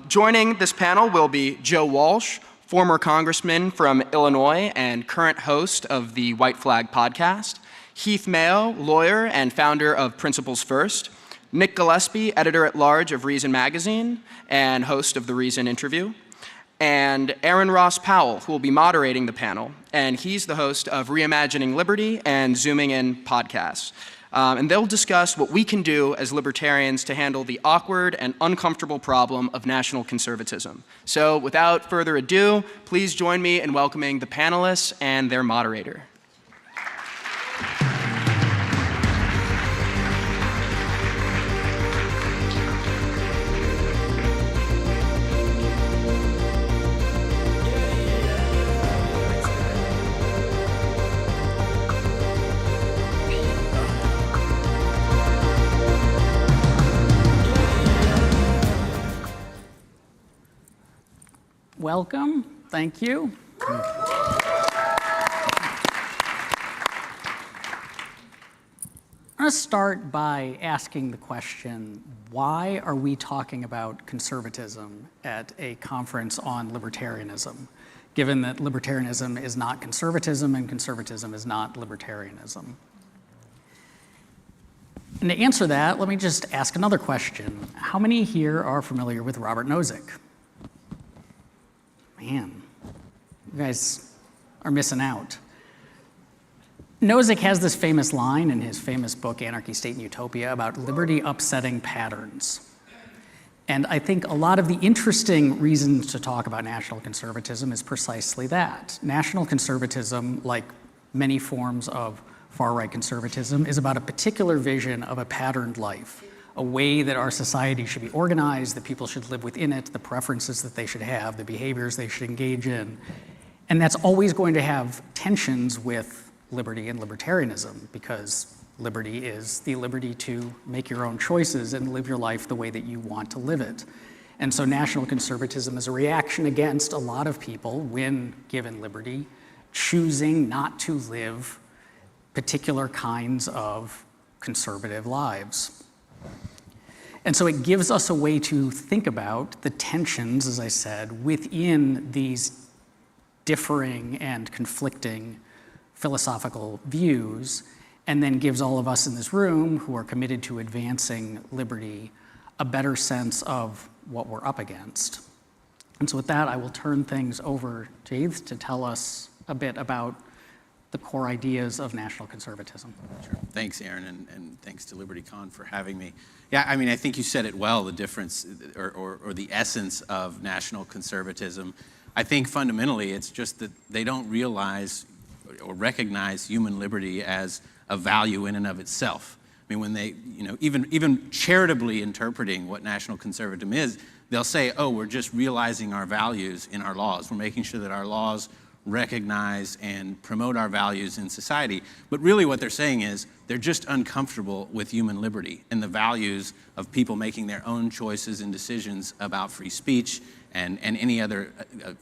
Joining this panel will be Joe Walsh, former congressman from Illinois and current host of the White Flag podcast, Heath Mayo, lawyer and founder of Principles First, Nick Gillespie, editor-at-large of Reason Magazine and host of the Reason Interview, and Aaron Ross Powell, who will be moderating the panel, and he's the host of Reimagining Liberty and Zooming In podcasts. And they'll discuss what we can do as libertarians to handle the awkward and uncomfortable problem of national conservatism. So without further ado, please join me in welcoming the panelists and their moderator. welcome. Thank you. I'm going to start by asking the question, why are we talking about conservatism at a conference on libertarianism, given that libertarianism is not conservatism and conservatism is not libertarianism? And to answer that, let me just ask another question. How many here are familiar with Robert Nozick? Man, you guys are missing out. Nozick has this famous line in his famous book, Anarchy, State, and Utopia, about liberty upsetting patterns. And I think a lot of the interesting reasons to talk about national conservatism is precisely that. National conservatism, like many forms of far-right conservatism, is about a particular vision of a patterned life, a way that our society should be organized, that people should live within it, the preferences that they should have, the behaviors they should engage in. And that's always going to have tensions with liberty and libertarianism, because liberty is the liberty to make your own choices and live your life the way that you want to live it. And so national conservatism is a reaction against a lot of people, when given liberty, choosing not to live particular kinds of conservative lives. And so it gives us a way to think about the tensions, as I said, within these differing and conflicting philosophical views, and then gives all of us in this room who are committed to advancing liberty a better sense of what we're up against. And so with that, I will turn things over to Heath to tell us a bit about the core ideas of national conservatism. Sure. Thanks, Aaron, and thanks to LibertyCon for having me. Yeah, I mean, I think you said it well, the difference or the essence of national conservatism. I think fundamentally it's just that they don't realize or recognize human liberty as a value in and of itself. I mean, when they, even charitably interpreting what national conservatism is, they'll say, oh, we're just realizing our values in our laws. We're making sure that our laws recognize and promote our values in society. But really what they're saying is they're just uncomfortable with human liberty and the values of people making their own choices and decisions about free speech and any other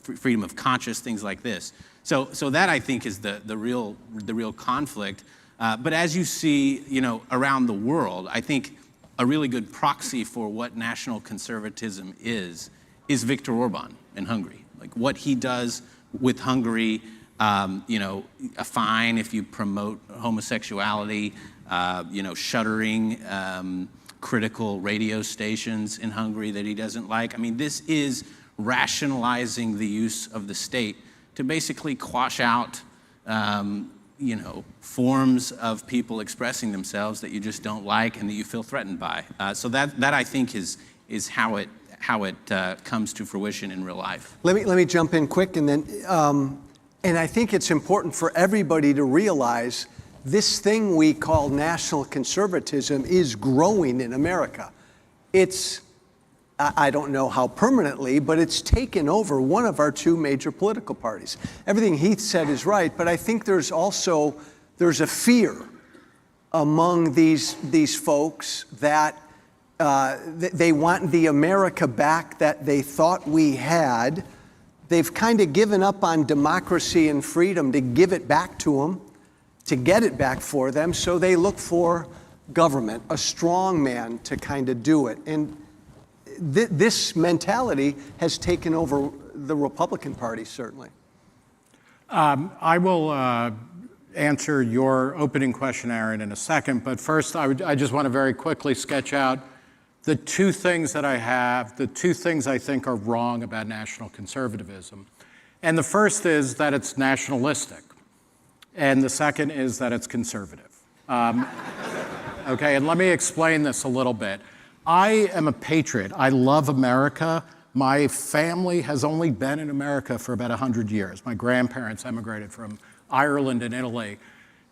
freedom of conscience, things like this. So that, I think, is the real conflict. But as you see, around the world, I think a really good proxy for what national conservatism is Viktor Orban in Hungary. Like what he does with Hungary, a fine if you promote homosexuality, shuttering critical radio stations in Hungary that he doesn't like. I mean, this is rationalizing the use of the state to basically quash out, forms of people expressing themselves that you just don't like and that you feel threatened by. So that I think is how it comes to fruition in real life. Let me jump in quick, and then, and I think it's important for everybody to realize this thing we call national conservatism is growing in America. It's, I don't know how permanently, but it's taken over one of our two major political parties. Everything Heath said is right, but I think there's a fear among these folks that they want the America back that they thought we had. They've kind of given up on democracy and freedom to give it back to them, to get it back for them, so they look for government, a strong man to kind of do it. And this mentality has taken over the Republican Party, certainly. I will answer your opening question, Aaron, in a second, but first I just want to very quickly sketch out the two things that I have, the two things I think are wrong about national conservatism. And the first is that it's nationalistic, and the second is that it's conservative. Okay, and let me explain this a little bit. I am a patriot. I love America. My family has only been in America for about 100 years. My grandparents emigrated from Ireland and Italy.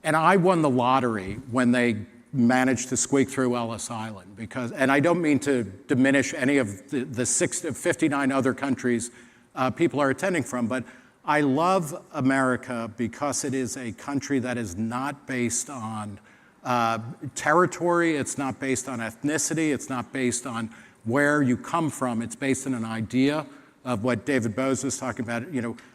And I won the lottery when they managed to squeak through Ellis Island. And I don't mean to diminish any of the 59 other countries people are attending from, but I love America because it is a country that is not based on territory, it's not based on ethnicity, it's not based on where you come from, it's based on an idea of what David Bose was talking about,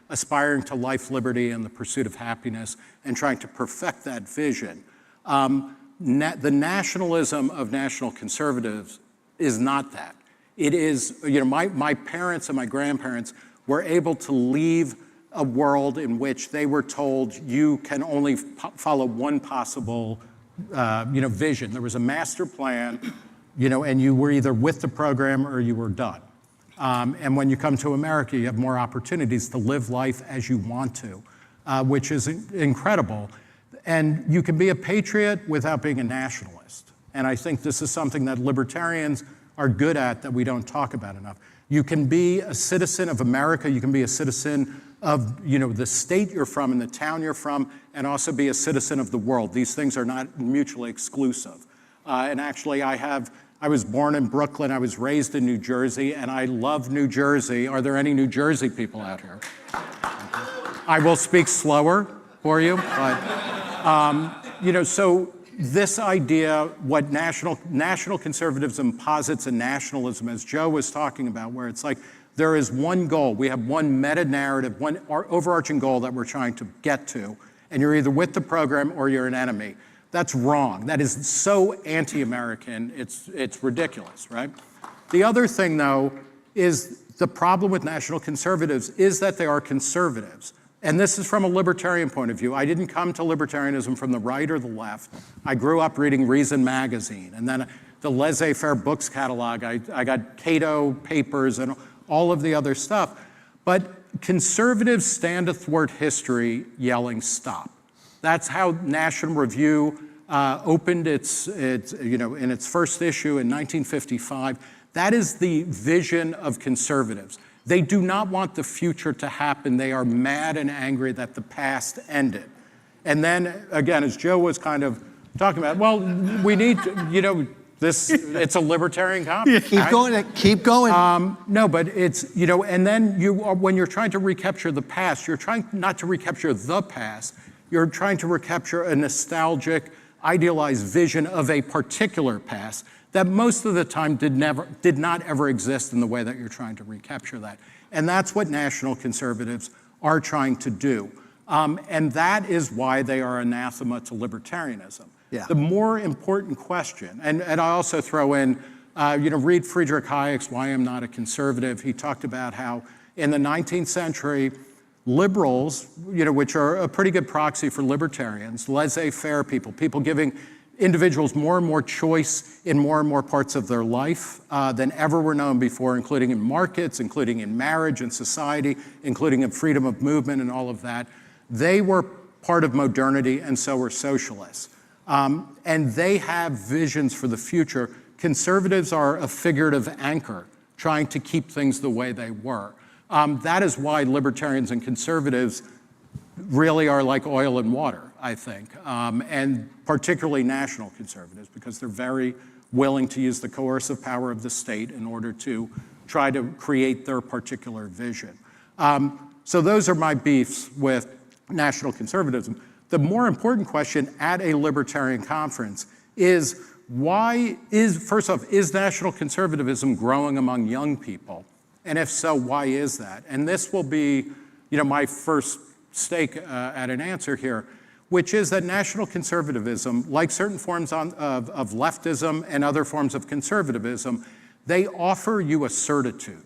aspiring to life, liberty, and the pursuit of happiness, and trying to perfect that vision. The nationalism of national conservatives is not that. It is, my parents and my grandparents were able to leave a world in which they were told you can only follow one possible vision. There was a master plan, and you were either with the program or you were done. And when you come to America, you have more opportunities to live life as you want to, which is incredible. And you can be a patriot without being a nationalist. And I think this is something that libertarians are good at that we don't talk about enough. You can be a citizen of America, you can be a citizen of the state you're from and the town you're from, and also be a citizen of the world. These things are not mutually exclusive. And actually, I was born in Brooklyn, I was raised in New Jersey, and I love New Jersey. Are there any New Jersey people out here? I will speak slower for you, but so this idea, what national conservatism posits a nationalism, as Joe was talking about, where it's like there is one goal. We have one meta-narrative, one overarching goal that we're trying to get to, and you're either with the program or you're an enemy. That's wrong. That is so anti-American, it's ridiculous, right? The other thing, though, is the problem with national conservatives is that they are conservatives. And this is from a libertarian point of view. I didn't come to libertarianism from the right or the left. I grew up reading Reason magazine, and then the laissez-faire books catalog. I got Cato papers and all of the other stuff. But conservatives stand athwart history yelling, stop. That's how National Review opened in its first issue in 1955. That is the vision of conservatives. They do not want the future to happen. They are mad and angry that the past ended. And then, again, as Joe was kind of talking about, well, we need to, it's a libertarian conference. Keep going. No, but it's, and then when you're trying to recapture the past, you're trying not to recapture the past, you're trying to recapture a nostalgic, idealized vision of a particular past that most of the time did not ever exist in the way that you're trying to recapture that. And that's what national conservatives are trying to do. And that is why they are anathema to libertarianism. Yeah. The more important question, and I also throw in, read Friedrich Hayek's Why I'm Not a Conservative. He talked about how in the 19th century, liberals, which are a pretty good proxy for libertarians, laissez-faire people giving individuals more and more choice in more and more parts of their life than ever were known before, including in markets, including in marriage and society, including in freedom of movement and all of that. They were part of modernity, and so were socialists. And they have visions for the future. Conservatives are a figurative anchor, trying to keep things the way they were. That is why libertarians and conservatives really are like oil and water, I think, and particularly national conservatives, because they're very willing to use the coercive power of the state in order to try to create their particular vision. So those are my beefs with national conservatism. The more important question at a libertarian conference is, first off, is national conservatism growing among young people? And if so, why is that? And this will be, my first stake at an answer here, which is that national conservatism, like certain forms of leftism and other forms of conservatism, they offer you a certitude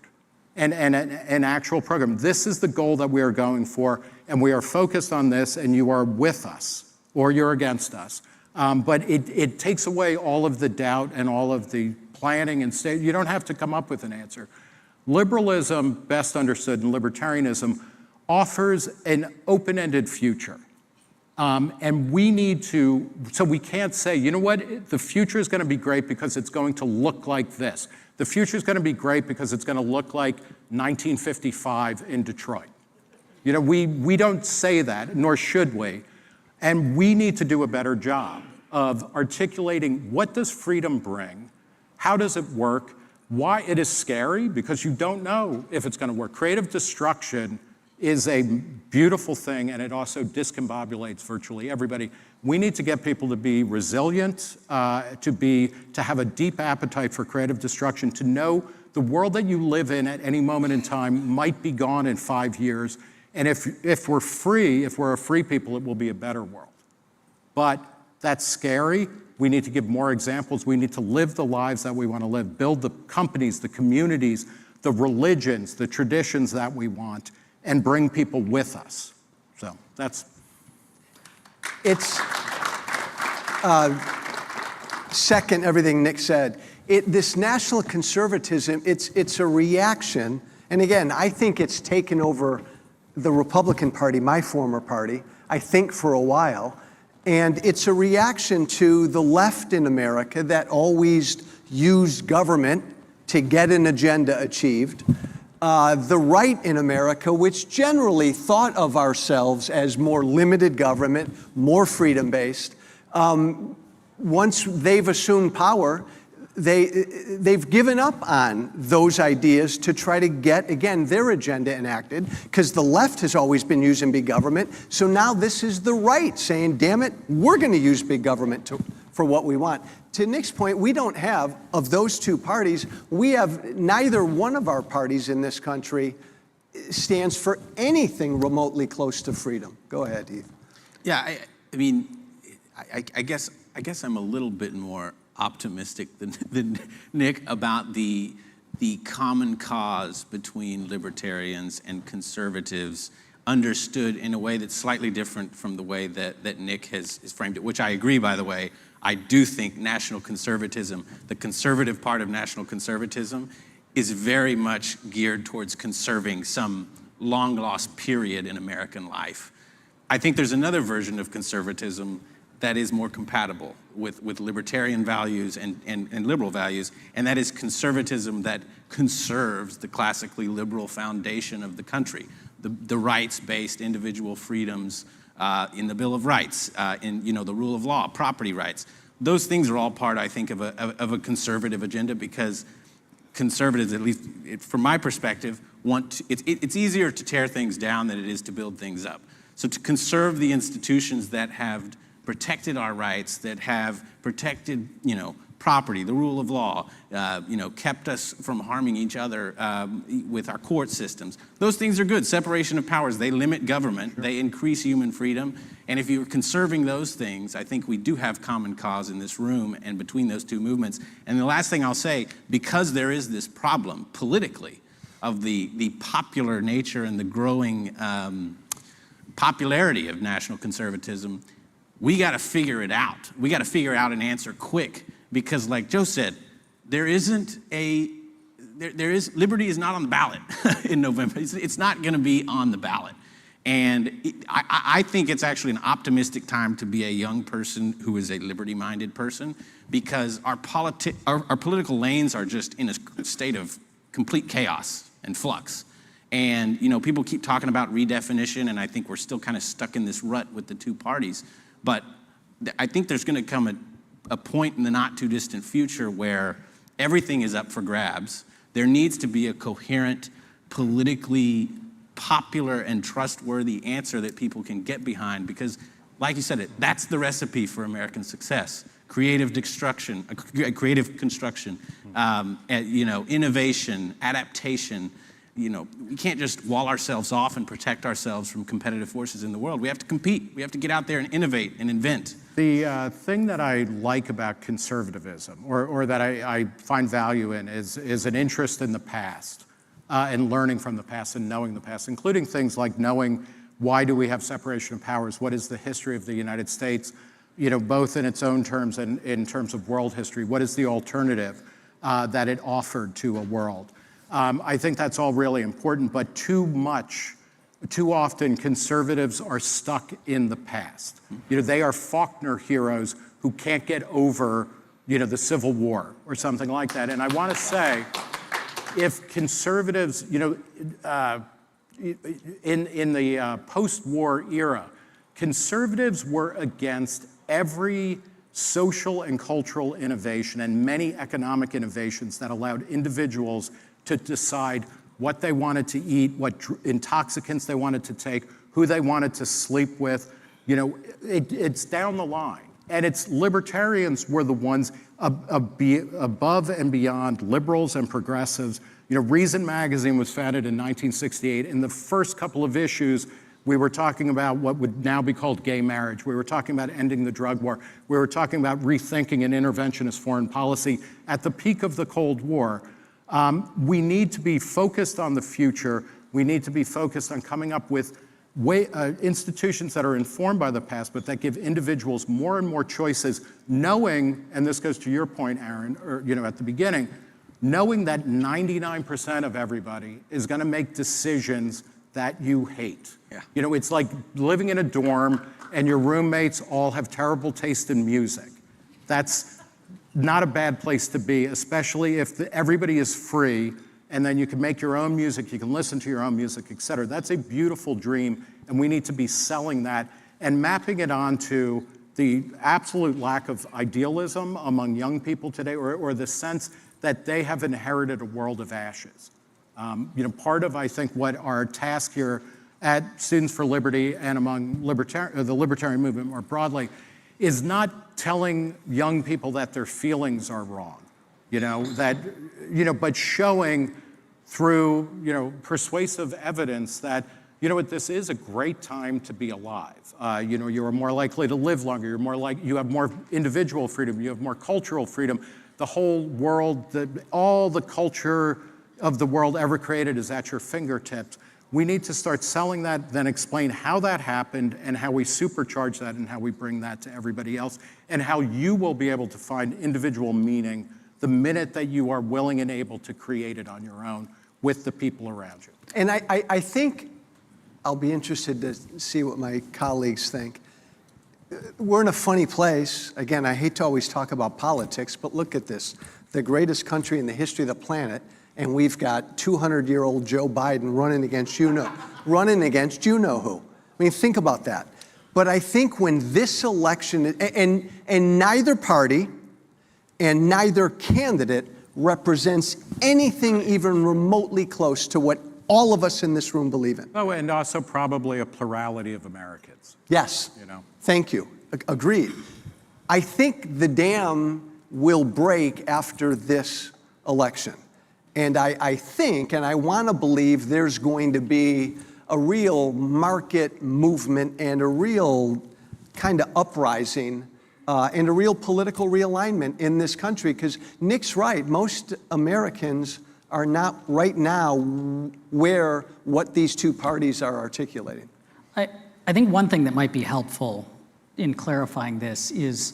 and an actual program. This is the goal that we are going for, and we are focused on this, and you are with us, or you're against us. But it takes away all of the doubt and all of the planning and state. You don't have to come up with an answer. Liberalism, best understood in libertarianism, offers an open-ended future. And we need to, so we can't say, you know what, the future is going to be great because it's going to look like this. The future is going to be great because it's going to look like 1955 in Detroit. We don't say that, nor should we. And we need to do a better job of articulating what does freedom bring, how does it work, why it is scary, because you don't know if it's going to work. Creative destruction is a beautiful thing, and it also discombobulates virtually everybody. We need to get people to be resilient, to have a deep appetite for creative destruction, to know The world that you live in at any moment in time might be gone in 5 years. And if we're free, if we're a free people, it will be a better world. But that's scary. We need to give more examples. We need to live the lives that we want to live, build the companies, the communities, the religions, the traditions that we want, and bring people with us. So that's... It's second everything Nick said. This national conservatism, it's a reaction, and again, I think it's taken over the Republican Party, my former party, I think for a while, and it's a reaction to the left in America that always used government to get an agenda achieved. The right in America, which generally thought of ourselves as more limited government, more freedom-based. Once they've assumed power, they've given up on those ideas to try to get, again, their agenda enacted, because the left has always been using big government. So now this is the right saying, damn it, we're going to use big government for what we want. To Nick's point, we don't have, of those two parties, we have neither one of our parties in this country stands for anything remotely close to freedom. Go ahead, Heath. Yeah, I mean, I guess I'm a little bit more optimistic than Nick about the common cause between libertarians and conservatives understood in a way that's slightly different from the way that Nick has framed it, which I agree, by the way. I do think national conservatism, the conservative part of national conservatism, is very much geared towards conserving some long-lost period in American life. I think there's another version of conservatism that is more compatible with libertarian values and liberal values, and that is conservatism that conserves the classically liberal foundation of the country, the rights-based individual freedoms in the Bill of Rights, in the rule of law, property rights. Those things are all part, I think, of a conservative agenda, because conservatives, at least from my perspective, it's easier to tear things down than it is to build things up. So to conserve the institutions that have protected our rights, that have protected, property, the rule of law, kept us from harming each other with our court systems. Those things are good. Separation of powers, they limit government, they increase human freedom. And if you're conserving those things, I think we do have common cause in this room and between those two movements. And the last thing I'll say, because there is this problem politically of the popular nature and the growing popularity of national conservatism, we got to figure it out. We got to figure out an answer quick, because like Joe said, liberty is not on the ballot in November. It's not going to be on the ballot. And I think it's actually an optimistic time to be a young person who is a liberty-minded person, because our political lanes are just in a state of complete chaos and flux. And people keep talking about redefinition, and I think we're still kind of stuck in this rut with the two parties. But I think there's going to come a point in the not too distant future where everything is up for grabs. There needs to be a coherent, politically popular and trustworthy answer that people can get behind, because like you said, that's the recipe for American success. Creative construction, innovation, adaptation. We can't just wall ourselves off and protect ourselves from competitive forces in the world. We have to compete. We have to get out there and innovate and invent. The thing that I like about conservatism, or that I find value in, is an interest in the past, and learning from the past and knowing the past, including things like knowing why do we have separation of powers, what is the history of the United States, both in its own terms and in terms of world history, what is the alternative that it offered to a world. I think that's all really important, but too often conservatives are stuck in the past. They are Faulkner heroes who can't get over, the Civil War or something like that. And I want to say, if conservatives, in the post-war era, conservatives were against every social and cultural innovation and many economic innovations that allowed individuals to decide what they wanted to eat, what intoxicants they wanted to take, who they wanted to sleep with. It's down the line. And it's libertarians were the ones above and beyond liberals and progressives Reason magazine was founded in 1968. In the first couple of issues, we were talking about what would now be called gay marriage. We were talking about ending the drug war. We were talking about rethinking an interventionist foreign policy at the peak of the Cold War. We need to be focused on the future. We need to be focused on coming up with institutions that are informed by the past, but that give individuals more and more choices, knowing, and this goes to your point, Aaron, or at the beginning, knowing that 99% of everybody is going to make decisions that you hate. Yeah. It's like living in a dorm and your roommates all have terrible taste in music. That's not a bad place to be, especially if everybody is free, and then you can make your own music, you can listen to your own music, et cetera. That's a beautiful dream, and we need to be selling that and mapping it onto the absolute lack of idealism among young people today, or the sense that they have inherited a world of ashes. Part of, I think, what our task here at Students for Liberty and among the libertarian movement more broadly is not telling young people that their feelings are wrong, but showing through, persuasive evidence that, this is a great time to be alive. You are more likely to live longer. You have more individual freedom. You have more cultural freedom. The whole world, all the culture of the world ever created is at your fingertips. We need to start selling that, then explain how that happened and how we supercharge that and how we bring that to everybody else, and how you will be able to find individual meaning the minute that you are willing and able to create it on your own with the people around you. And I think I'll be interested to see what my colleagues think. We're in a funny place. Again, I hate to always talk about politics, but look at this. The greatest country in the history of the planet, and we've got 200-year-old Joe Biden running against you know who. I mean, think about that. But I think when this election, and neither party and neither candidate represents anything even remotely close to what all of us in this room believe in. Oh, and also probably a plurality of Americans. Yes. Thank you. Agreed. I think the dam will break after this election. And I think, and I want to believe, there's going to be a real market movement and a real kind of uprising and a real political realignment in this country. Because Nick's right, most Americans are not right now where what these two parties are articulating. I think one thing that might be helpful in clarifying this is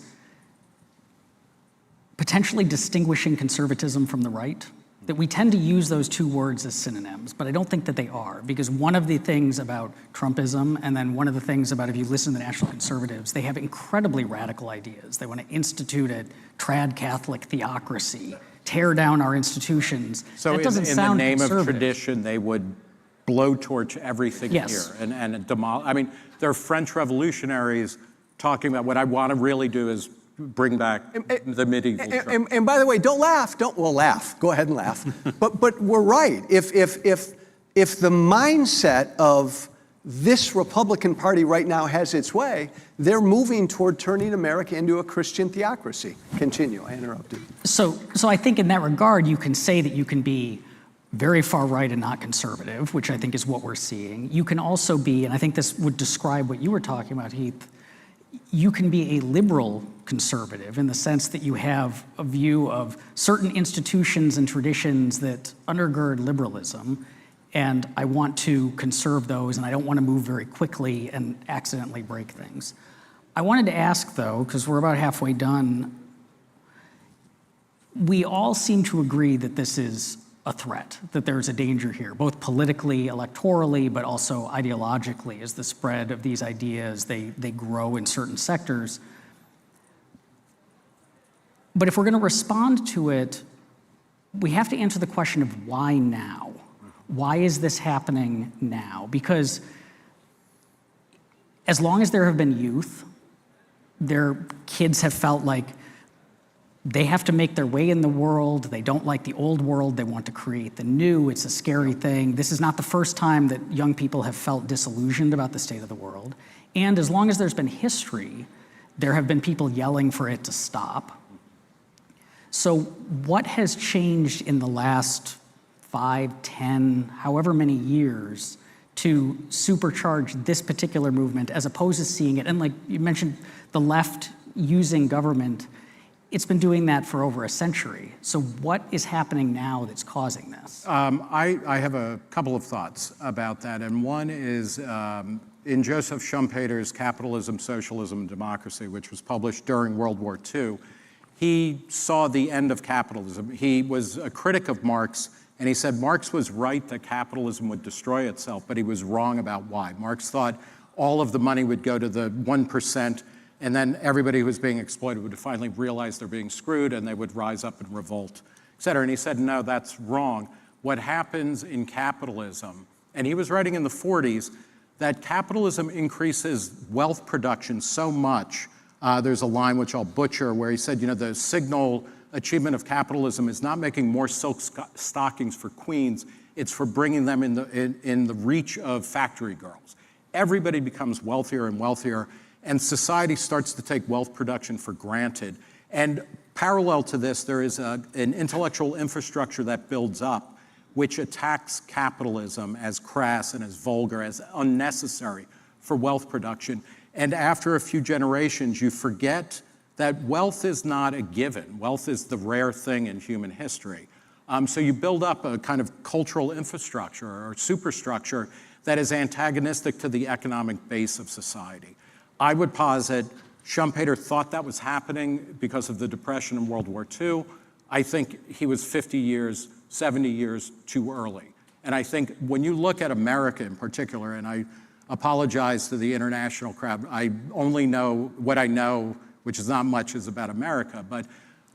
potentially distinguishing conservatism from the right. That we tend to use those two words as synonyms, but I don't think that they are, because one of the things about Trumpism, and then one of the things about, if you listen to the National Conservatives, they have incredibly radical ideas. They want to institute a trad Catholic theocracy, tear down our institutions. So that doesn't in sound the name of conservative. Tradition, they would blowtorch everything Yes. here and demolish. I mean, there are French revolutionaries talking about what I want to really do is bring back the medieval church. And by the way, don't laugh. Well, laugh. Go ahead and laugh. but we're right. If the mindset of this Republican Party right now has its way, they're moving toward turning America into a Christian theocracy. Continue. I interrupted. So I think in that regard, you can say that you can be very far right and not conservative, which I think is what we're seeing. You can also be, and I think this would describe what you were talking about, Heath, you can be a liberal conservative in the sense that you have a view of certain institutions and traditions that undergird liberalism, and I want to conserve those, and I don't want to move very quickly and accidentally break things. I wanted to ask, though, because we're about halfway done, we all seem to agree that this is a threat, that there's a danger here, both politically, electorally, but also ideologically, as the spread of these ideas, they grow in certain sectors. But if we're going to respond to it, we have to answer the question of why now? Why is this happening now? Because as long as there have been youth, their kids have felt like they have to make their way in the world. They don't like the old world. They want to create the new. It's a scary thing. This is not the first time that young people have felt disillusioned about the state of the world. And as long as there's been history, there have been people yelling for it to stop. So what has changed in the last 5, 10, however many years to supercharge this particular movement as opposed to seeing it. And like you mentioned, the left using government, it's been doing that for over a century. So what is happening now that's causing this? I have a couple of thoughts about that. And one is in Joseph Schumpeter's Capitalism, Socialism, and Democracy, which was published during World War II, he saw the end of capitalism. He was a critic of Marx, and he said Marx was right that capitalism would destroy itself, but he was wrong about why. Marx thought all of the money would go to the 1%, and then everybody who was being exploited would finally realize they're being screwed, and they would rise up and revolt, et cetera. And he said, no, that's wrong. What happens in capitalism, and he was writing in the 40s, that capitalism increases wealth production so much. There's a line which I'll butcher where he said, the signal achievement of capitalism is not making more silk stockings for queens, it's for bringing them in the reach of factory girls. Everybody becomes wealthier and wealthier, and society starts to take wealth production for granted. And parallel to this, there is an intellectual infrastructure that builds up, which attacks capitalism as crass and as vulgar, as unnecessary for wealth production. And after a few generations, you forget that wealth is not a given. Wealth is the rare thing in human history. So you build up a kind of cultural infrastructure or superstructure that is antagonistic to the economic base of society. I would posit Schumpeter thought that was happening because of the Depression in World War II. I think he was 50 years, 70 years too early. And I think when you look at America in particular, and I apologize to the international crowd, I only know what I know, which is not much, is about America, but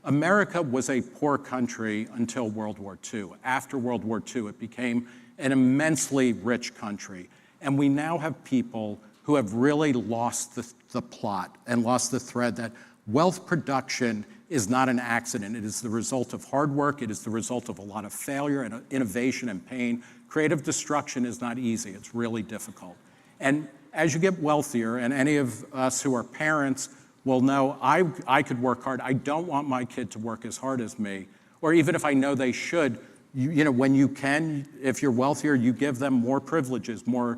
America was a poor country until World War II. After World War II, it became an immensely rich country. And we now have people who have really lost the plot and lost the thread that wealth production is not an accident. It is the result of hard work. It is the result of a lot of failure and innovation and pain. Creative destruction is not easy. It's really difficult. And as you get wealthier, and any of us who are parents will know, I could work hard. I don't want my kid to work as hard as me. Or even if I know they should, when you can, if you're wealthier, you give them more privileges, more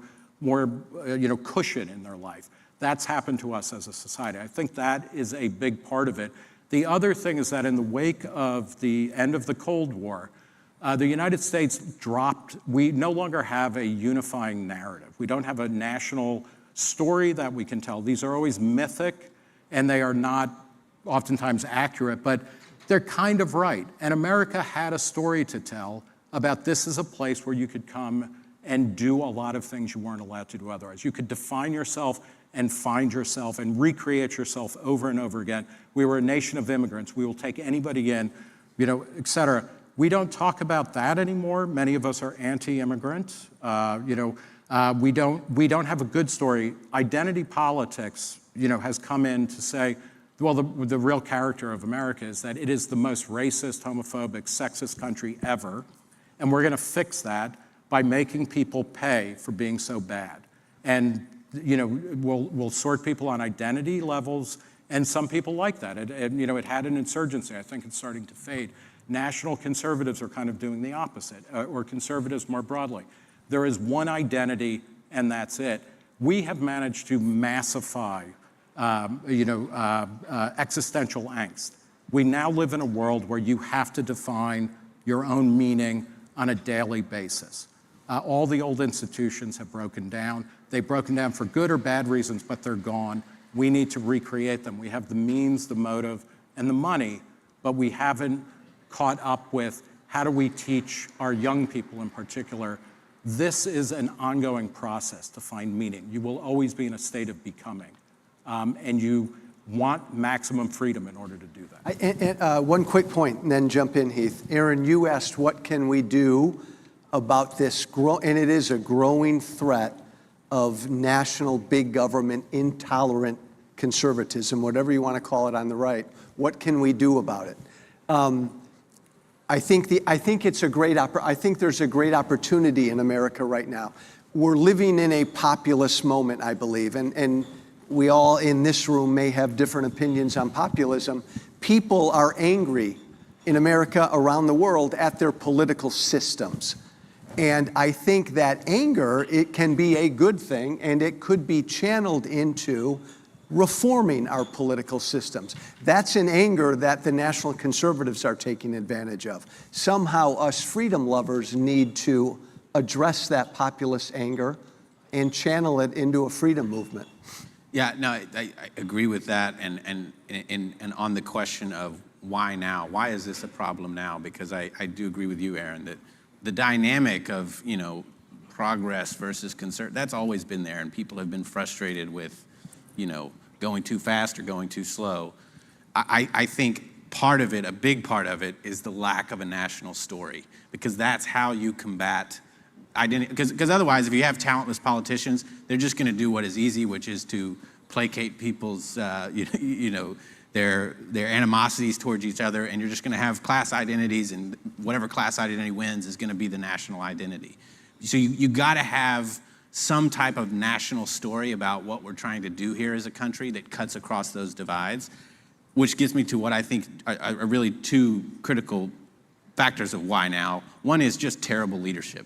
cushion in their life. That's happened to us as a society. I think that is a big part of it. The other thing is that in the wake of the end of the Cold War, the United States dropped, we no longer have a unifying narrative. We don't have a national story that we can tell. These are always mythic, and they are not oftentimes accurate, but they're kind of right. And America had a story to tell about this is a place where you could come and do a lot of things you weren't allowed to do otherwise. You could define yourself and find yourself and recreate yourself over and over again. We were a nation of immigrants. We will take anybody in, et cetera. We don't talk about that anymore. Many of us are anti-immigrant. We don't have a good story. Identity politics, has come in to say, well, the real character of America is that it is the most racist, homophobic, sexist country ever, and we're going to fix that by making people pay for being so bad. And we'll sort people on identity levels, and some people like that. It had an insurgency. I think it's starting to fade. National conservatives are kind of doing the opposite, or conservatives more broadly. There is one identity, and that's it. We have managed to massify, existential angst. We now live in a world where you have to define your own meaning on a daily basis. All the old institutions have broken down. They've broken down for good or bad reasons, but they're gone. We need to recreate them. We have the means, the motive, and the money, but we haven't caught up with how do we teach our young people in particular. This is an ongoing process to find meaning. You will always be in a state of becoming, and you want maximum freedom in order to do that. One quick point, and then jump in, Heath. Aaron, you asked what can we do about this, and it is a growing threat of national big government intolerant conservatism, whatever you want to call it on the right. What can we do about it? I think there's a great opportunity in America right now. We're living in a populist moment, I believe, and we all in this room may have different opinions on populism. People are angry in America, around the world, at their political systems. And I think that anger, it can be a good thing, and it could be channeled into reforming our political systems. That's an anger that the National Conservatives are taking advantage of. Somehow us freedom lovers need to address that populist anger and channel it into a freedom movement. Yeah, no, I agree with that. And on the question of why now? Why is this a problem now? Because I do agree with you, Aaron, that the dynamic of, progress versus concern, that's always been there. And people have been frustrated with, going too fast or going too slow. I think part of it, a big part of it, is the lack of a national story, because that's how you combat identity. Because otherwise, if you have talentless politicians, they're just going to do what is easy, which is to placate people's, their animosities towards each other, and you're just going to have class identities, and whatever class identity wins is going to be the national identity. So you got to have some type of national story about what we're trying to do here as a country that cuts across those divides, which gets me to what I think are really two critical factors of why now. One is just terrible leadership.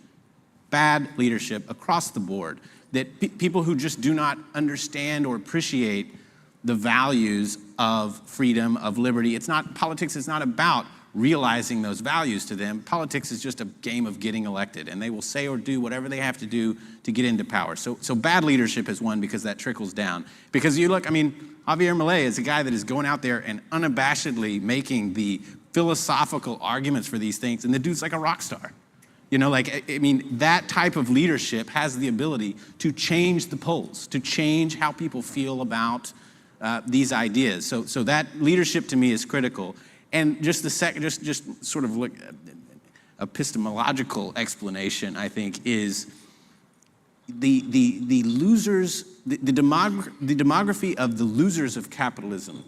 Bad leadership across the board, that people who just do not understand or appreciate the values of freedom, of liberty. Politics is not about realizing those values to them. Politics is just a game of getting elected, and they will say or do whatever they have to do to get into power. So bad leadership is one, because that trickles down. Because you look, Javier Milei is a guy that is going out there and unabashedly making the philosophical arguments for these things, and the dude's like a rock star. That type of leadership has the ability to change the polls, to change how people feel about these ideas. So that leadership to me is critical. And just just sort of like epistemological explanation, I think, is the losers, the demography of the losers of capitalism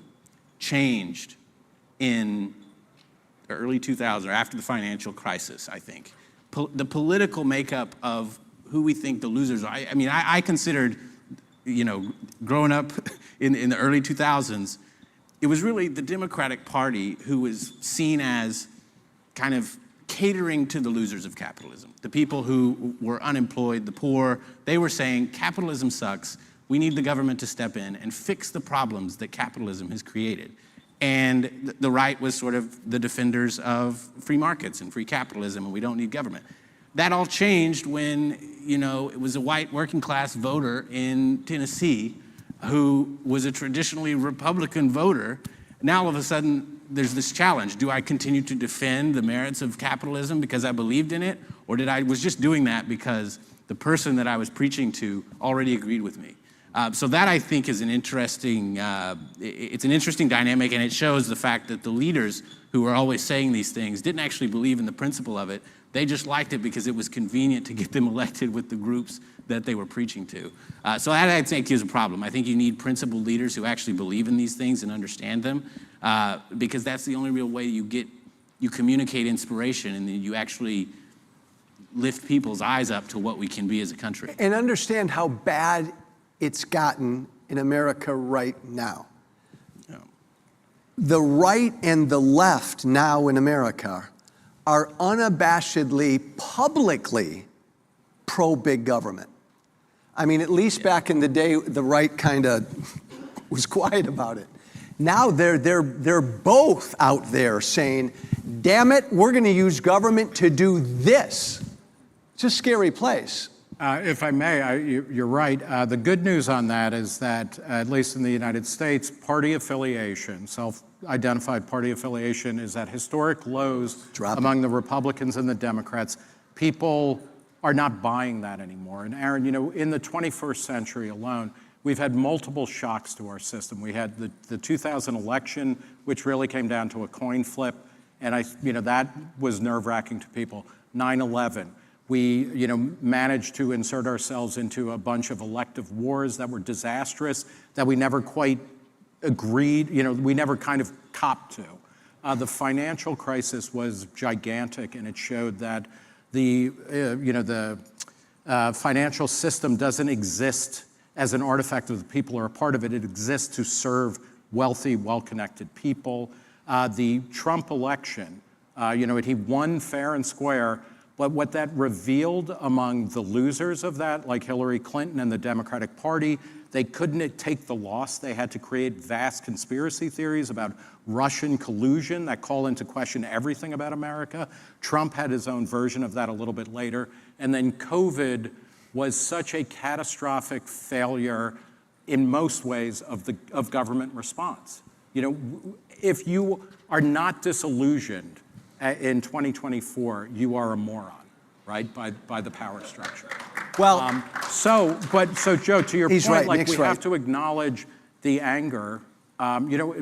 changed in the early 2000s, or after the financial crisis, I think. The political makeup of who we think the losers are. I considered, growing up in the early 2000s, it was really the Democratic Party who was seen as kind of catering to the losers of capitalism. The people who were unemployed, the poor, they were saying capitalism sucks. We need the government to step in and fix the problems that capitalism has created. And the right was sort of the defenders of free markets and free capitalism, and we don't need government. That all changed when, it was a white working class voter in Tennessee who was a traditionally Republican voter. Now all of a sudden there's this challenge. Do I continue to defend the merits of capitalism because I believed in it? Or was just doing that because the person that I was preaching to already agreed with me? So that, I think, is an interesting, it's an interesting dynamic, and it shows the fact that the leaders who are always saying these things didn't actually believe in the principle of it. They just liked it because it was convenient to get them elected with the groups that they were preaching to. So that, I think, is a problem. I think you need principled leaders who actually believe in these things and understand them, because that's the only real way you communicate inspiration, and then you actually lift people's eyes up to what we can be as a country. And understand how bad it's gotten in America right now. Yeah. The right and the left now in America are unabashedly, publicly pro-big government. At least back in the day, the right kind of was quiet about it. Now they're both out there saying, damn it, we're going to use government to do this. It's a scary place. If I may, you're right. The good news on that is that, at least in the United States, party affiliation, self-identified party affiliation, is at historic lows among the Republicans and the Democrats. People are not buying that anymore. And Aaron, in the 21st century alone, we've had multiple shocks to our system. We had the 2000 election, which really came down to a coin flip, and that was nerve-wracking to people. 9/11. We, managed to insert ourselves into a bunch of elective wars that were disastrous, that we never quite agreed, we never kind of copped to. The financial crisis was gigantic, and it showed that the financial system doesn't exist as an artifact of the people who are a part of it. It exists to serve wealthy, well-connected people. The Trump election, he won fair and square, but what that revealed among the losers of that, like Hillary Clinton and the Democratic Party, they couldn't take the loss. They had to create vast conspiracy theories about Russian collusion that call into question everything about America. Trump had his own version of that a little bit later. And then COVID was such a catastrophic failure in most ways of government response. If you are not disillusioned in 2024, you are a moron, right, by the power structure. Well, So Joe, to your He's point, right, like Nick's we right. have to acknowledge the anger.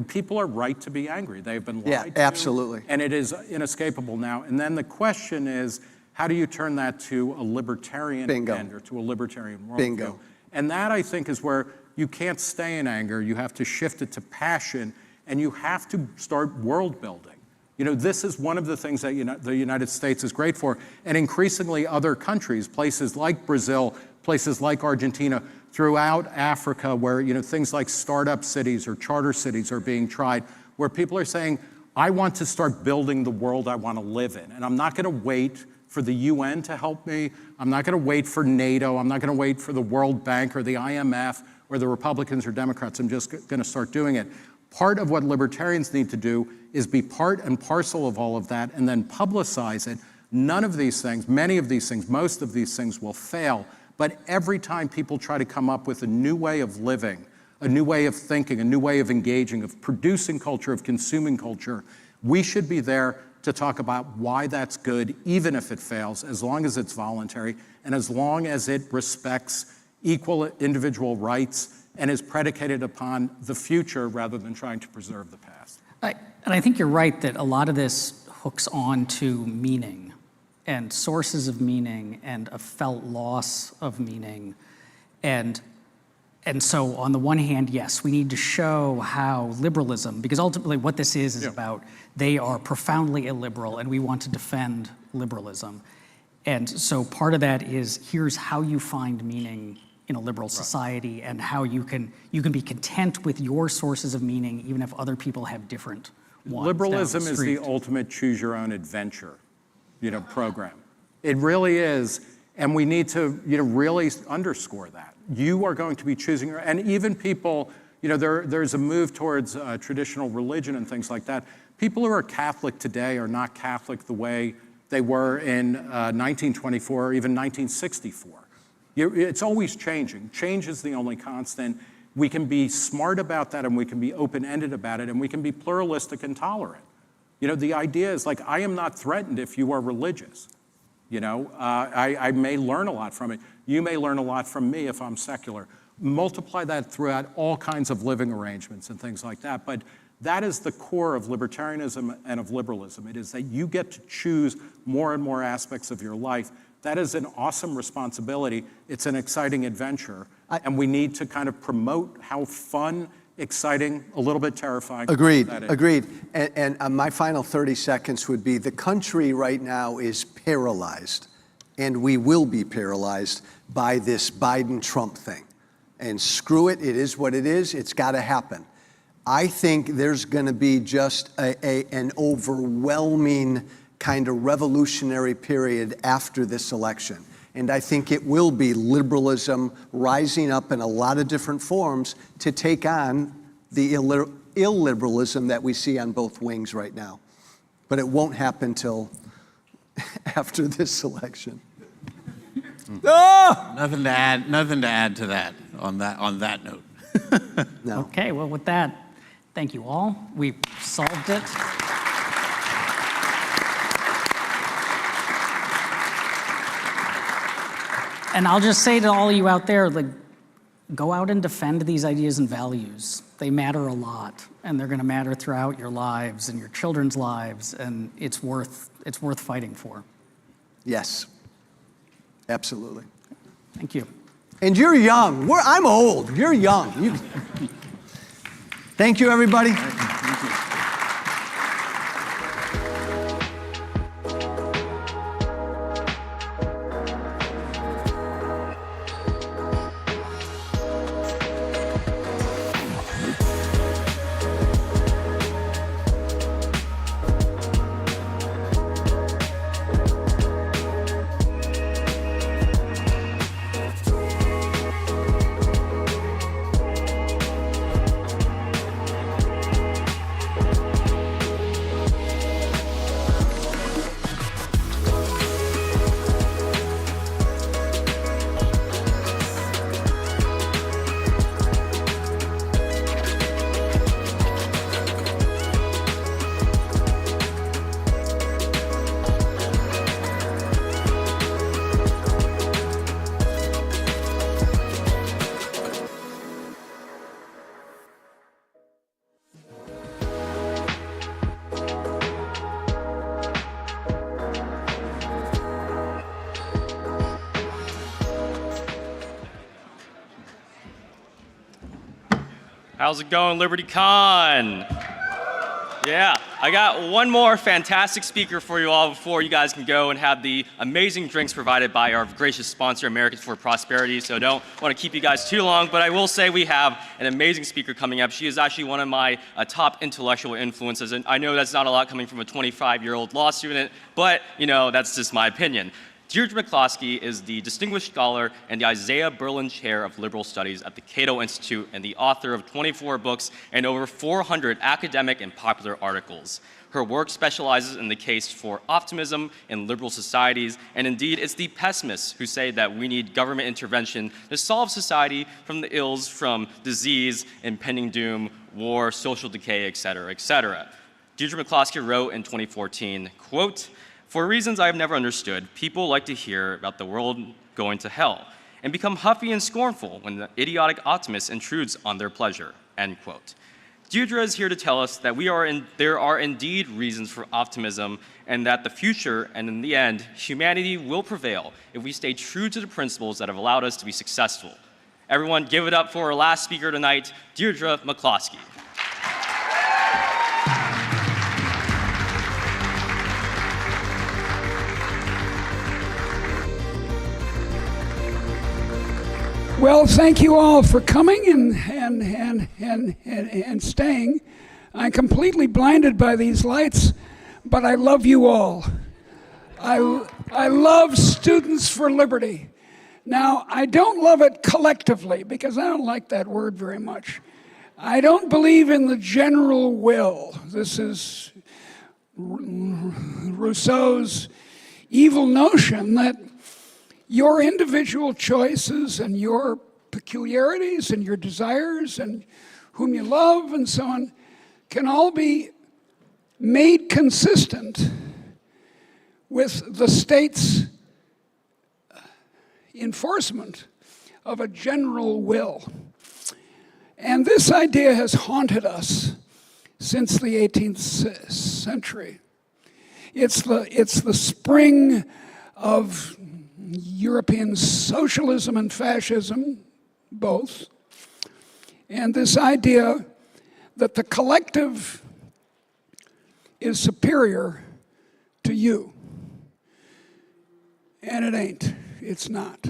People are right to be angry. They've been lied Yeah, to. absolutely. And it is inescapable now. And then the question is, how do you turn that to a libertarian Bingo. end or to a libertarian worldview? Bingo. And that, I think, is where you can't stay in anger. You have to shift it to passion, and you have to start world building. This is one of the things that the United States is great for, and increasingly other countries, places like Brazil, places like Argentina, throughout Africa, where things like startup cities or charter cities are being tried, where people are saying, I want to start building the world I want to live in, and I'm not going to wait for the UN to help me. I'm not going to wait for NATO. I'm not going to wait for the World Bank or the IMF or the Republicans or Democrats. I'm just going to start doing it. Part of what libertarians need to do is be part and parcel of all of that and then publicize it. None of these things, many of these things, most of these things will fail. But every time people try to come up with a new way of living, a new way of thinking, a new way of engaging, of producing culture, of consuming culture, we should be there to talk about why that's good, even if it fails, as long as it's voluntary, and as long as it respects equal individual rights and is predicated upon the future rather than trying to preserve the past. And I think you're right that a lot of this hooks on to meaning and sources of meaning and a felt loss of meaning. And so on the one hand, yes, we need to show how liberalism, because ultimately what this is about, they are profoundly illiberal and we want to defend liberalism. And so part of that is, here's how you find meaning in a liberal society and how you can be content with your sources of meaning even if other people have different ones. Liberalism is the ultimate choose your own adventure, program. It really is, and we need to, really underscore that. You are going to be choosing your, and even people, there's a move towards traditional religion and things like that. People who are Catholic today are not Catholic the way they were in 1924 or even 1964. It's always changing. Change is the only constant. We can be smart about that, and we can be open-ended about it, and we can be pluralistic and tolerant. The idea is, I am not threatened if you are religious. I may learn a lot from it. You may learn a lot from me if I'm secular. Multiply that throughout all kinds of living arrangements and things like that. But that is the core of libertarianism and of liberalism. It is that you get to choose more and more aspects of your life. That is an awesome responsibility. It's an exciting adventure. And we need to kind of promote how fun, exciting, a little bit terrifying that is. Agreed. And my final 30 seconds would be, the country right now is paralyzed, and we will be paralyzed by this Biden-Trump thing. And screw it, it is what it is, it's got to happen. I think there's going to be just an overwhelming kind of revolutionary period after this election. And I think it will be liberalism rising up in a lot of different forms to take on the illiberalism that we see on both wings right now. But it won't happen till after this election. Oh! Nothing to add to that on that note. No. Okay, well, with that, thank you all. We solved it. And I'll just say to all of you out there, go out and defend these ideas and values. They matter a lot, and they're going to matter throughout your lives and your children's lives, and it's worth fighting for. Yes, absolutely. Thank you. And you're young. I'm old. You're young. Thank you, everybody. How's it going, LibertyCon? Yeah, I got one more fantastic speaker for you all before you guys can go and have the amazing drinks provided by our gracious sponsor, Americans for Prosperity. So don't want to keep you guys too long, but I will say we have an amazing speaker coming up. She is actually one of my top intellectual influences, and I know that's not a lot coming from a 25-year-old law student, but that's just my opinion. Deirdre McCloskey is the Distinguished Scholar and the Isaiah Berlin Chair of Liberal Studies at the Cato Institute and the author of 24 books and over 400 academic and popular articles. Her work specializes in the case for optimism in liberal societies, and indeed it's the pessimists who say that we need government intervention to solve society from the ills from disease, impending doom, war, social decay, etc., etc. Deirdre McCloskey wrote in 2014, quote, "For reasons I have never understood, people like to hear about the world going to hell and become huffy and scornful when the idiotic optimist intrudes on their pleasure," end quote. Deirdre is here to tell us that there are indeed reasons for optimism and that the future and in the end, humanity will prevail if we stay true to the principles that have allowed us to be successful. Everyone give it up for our last speaker tonight, Deirdre McCloskey. Well, thank you all for coming and staying. I'm completely blinded by these lights, but I love you all. I love Students for Liberty. Now, I don't love it collectively because I don't like that word very much. I don't believe in the general will. This is Rousseau's evil notion that your individual choices and your peculiarities and your desires and whom you love and so on can all be made consistent with the state's enforcement of a general will. And this idea has haunted us since the 18th century. It's the spring of European socialism and fascism, both, and this idea that the collective is superior to you. And it ain't. It's not.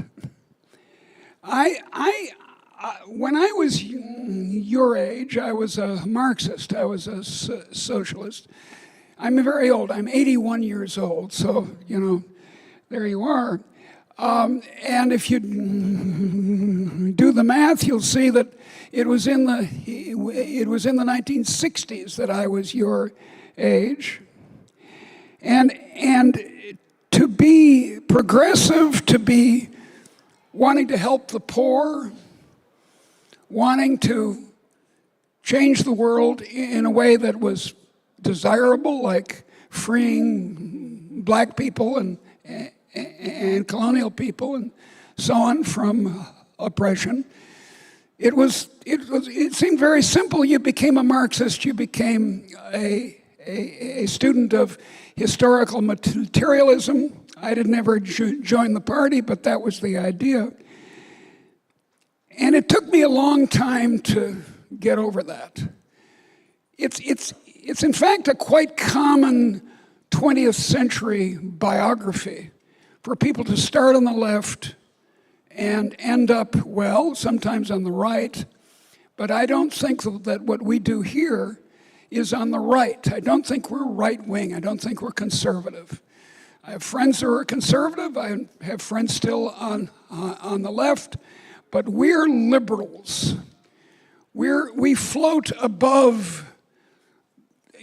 When I was your age, I was a Marxist. I was a socialist. I'm very old. I'm 81 years old, so, there you are. And if you do the math, you'll see that it was in the 1960s that I was your age. And to be progressive, to be wanting to help the poor, wanting to change the world in a way that was desirable, like freeing black people and colonial people and so on from oppression. It seemed very simple. You became a Marxist. You became a student of historical materialism. I didn't ever join the party, but that was the idea. And it took me a long time to get over that. It's in fact a quite common 20th century biography for people to start on the left and end up, well, sometimes on the right. But I don't think that what we do here is on the right. I don't think we're right-wing. I don't think we're conservative. I have friends who are conservative. I have friends still on the left. But we're liberals. We float above,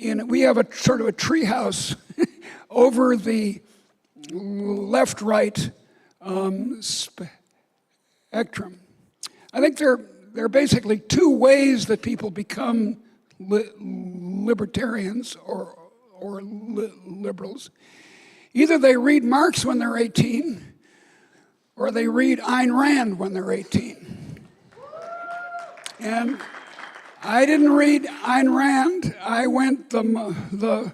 we have a sort of a treehouse over the left-right spectrum. I think there are basically two ways that people become libertarians or liberals. Either they read Marx when they're 18, or they read Ayn Rand when they're 18. And I didn't read Ayn Rand. I went the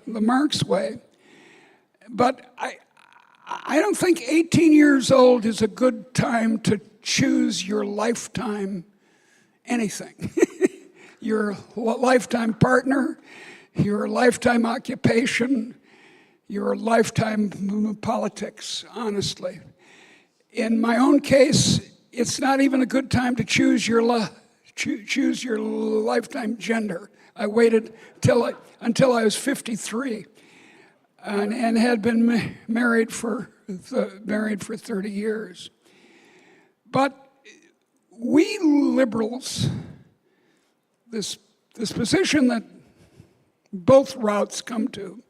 Marx way. But I don't think 18 years old is a good time to choose your lifetime anything. your lifetime partner, your lifetime occupation, your lifetime politics, honestly. In my own case, it's not even a good time to choose your lifetime gender. I waited until I was 53 and had been married for 30 years. But we liberals, this position that both routes come to,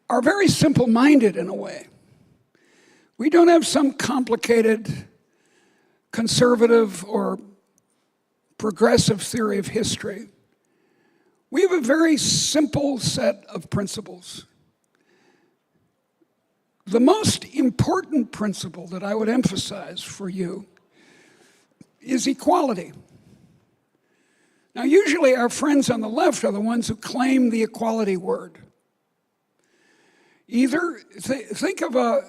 are very simple-minded in a way. We don't have some complicated conservative or progressive theory of history. We have a very simple set of principles. The most important principle that I would emphasize for you is equality. Now, usually our friends on the left are the ones who claim the equality word. Either think of a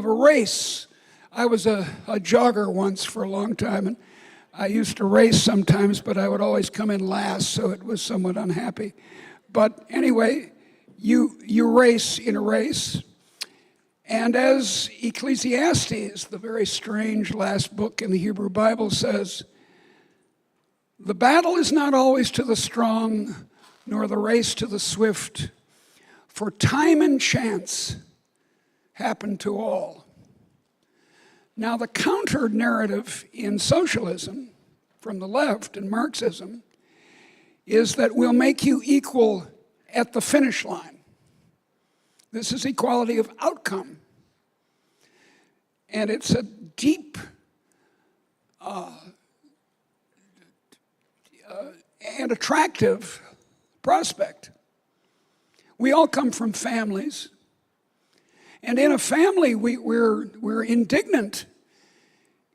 race. I was a jogger once for a long time, and I used to race sometimes, but I would always come in last, so it was somewhat unhappy. But anyway, you race in a race, and as Ecclesiastes, the very strange last book in the Hebrew Bible, says, the battle is not always to the strong, nor the race to the swift, for time and chance happen to all. Now, the counter narrative in socialism from the left and Marxism is that we'll make you equal at the finish line. This is equality of outcome. And it's a deep and attractive prospect. We all come from families. And in a family, we're indignant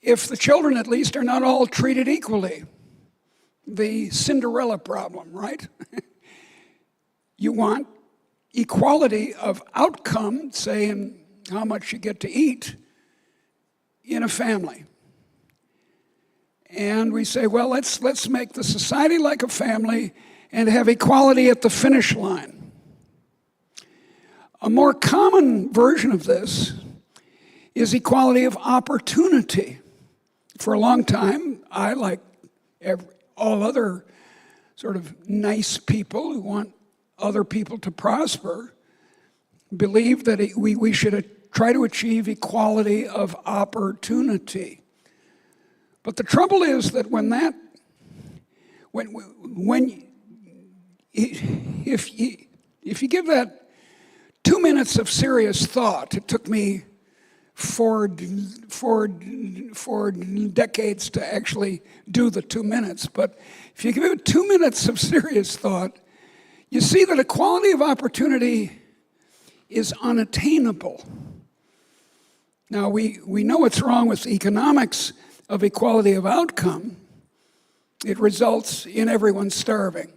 if the children, at least, are not all treated equally. The Cinderella problem, right? You want equality of outcome, say in how much you get to eat, in a family. And we say, well, let's make the society like a family and have equality at the finish line. A more common version of this is equality of opportunity. For a long time, I, like all other sort of nice people who want other people to prosper, believed that we should try to achieve equality of opportunity. But the trouble is that if you give that 2 minutes of serious thought, it took me four decades to actually do the 2 minutes, but if you give it 2 minutes of serious thought, you see that equality of opportunity is unattainable. Now, we know what's wrong with economics of equality of outcome. It results in everyone starving.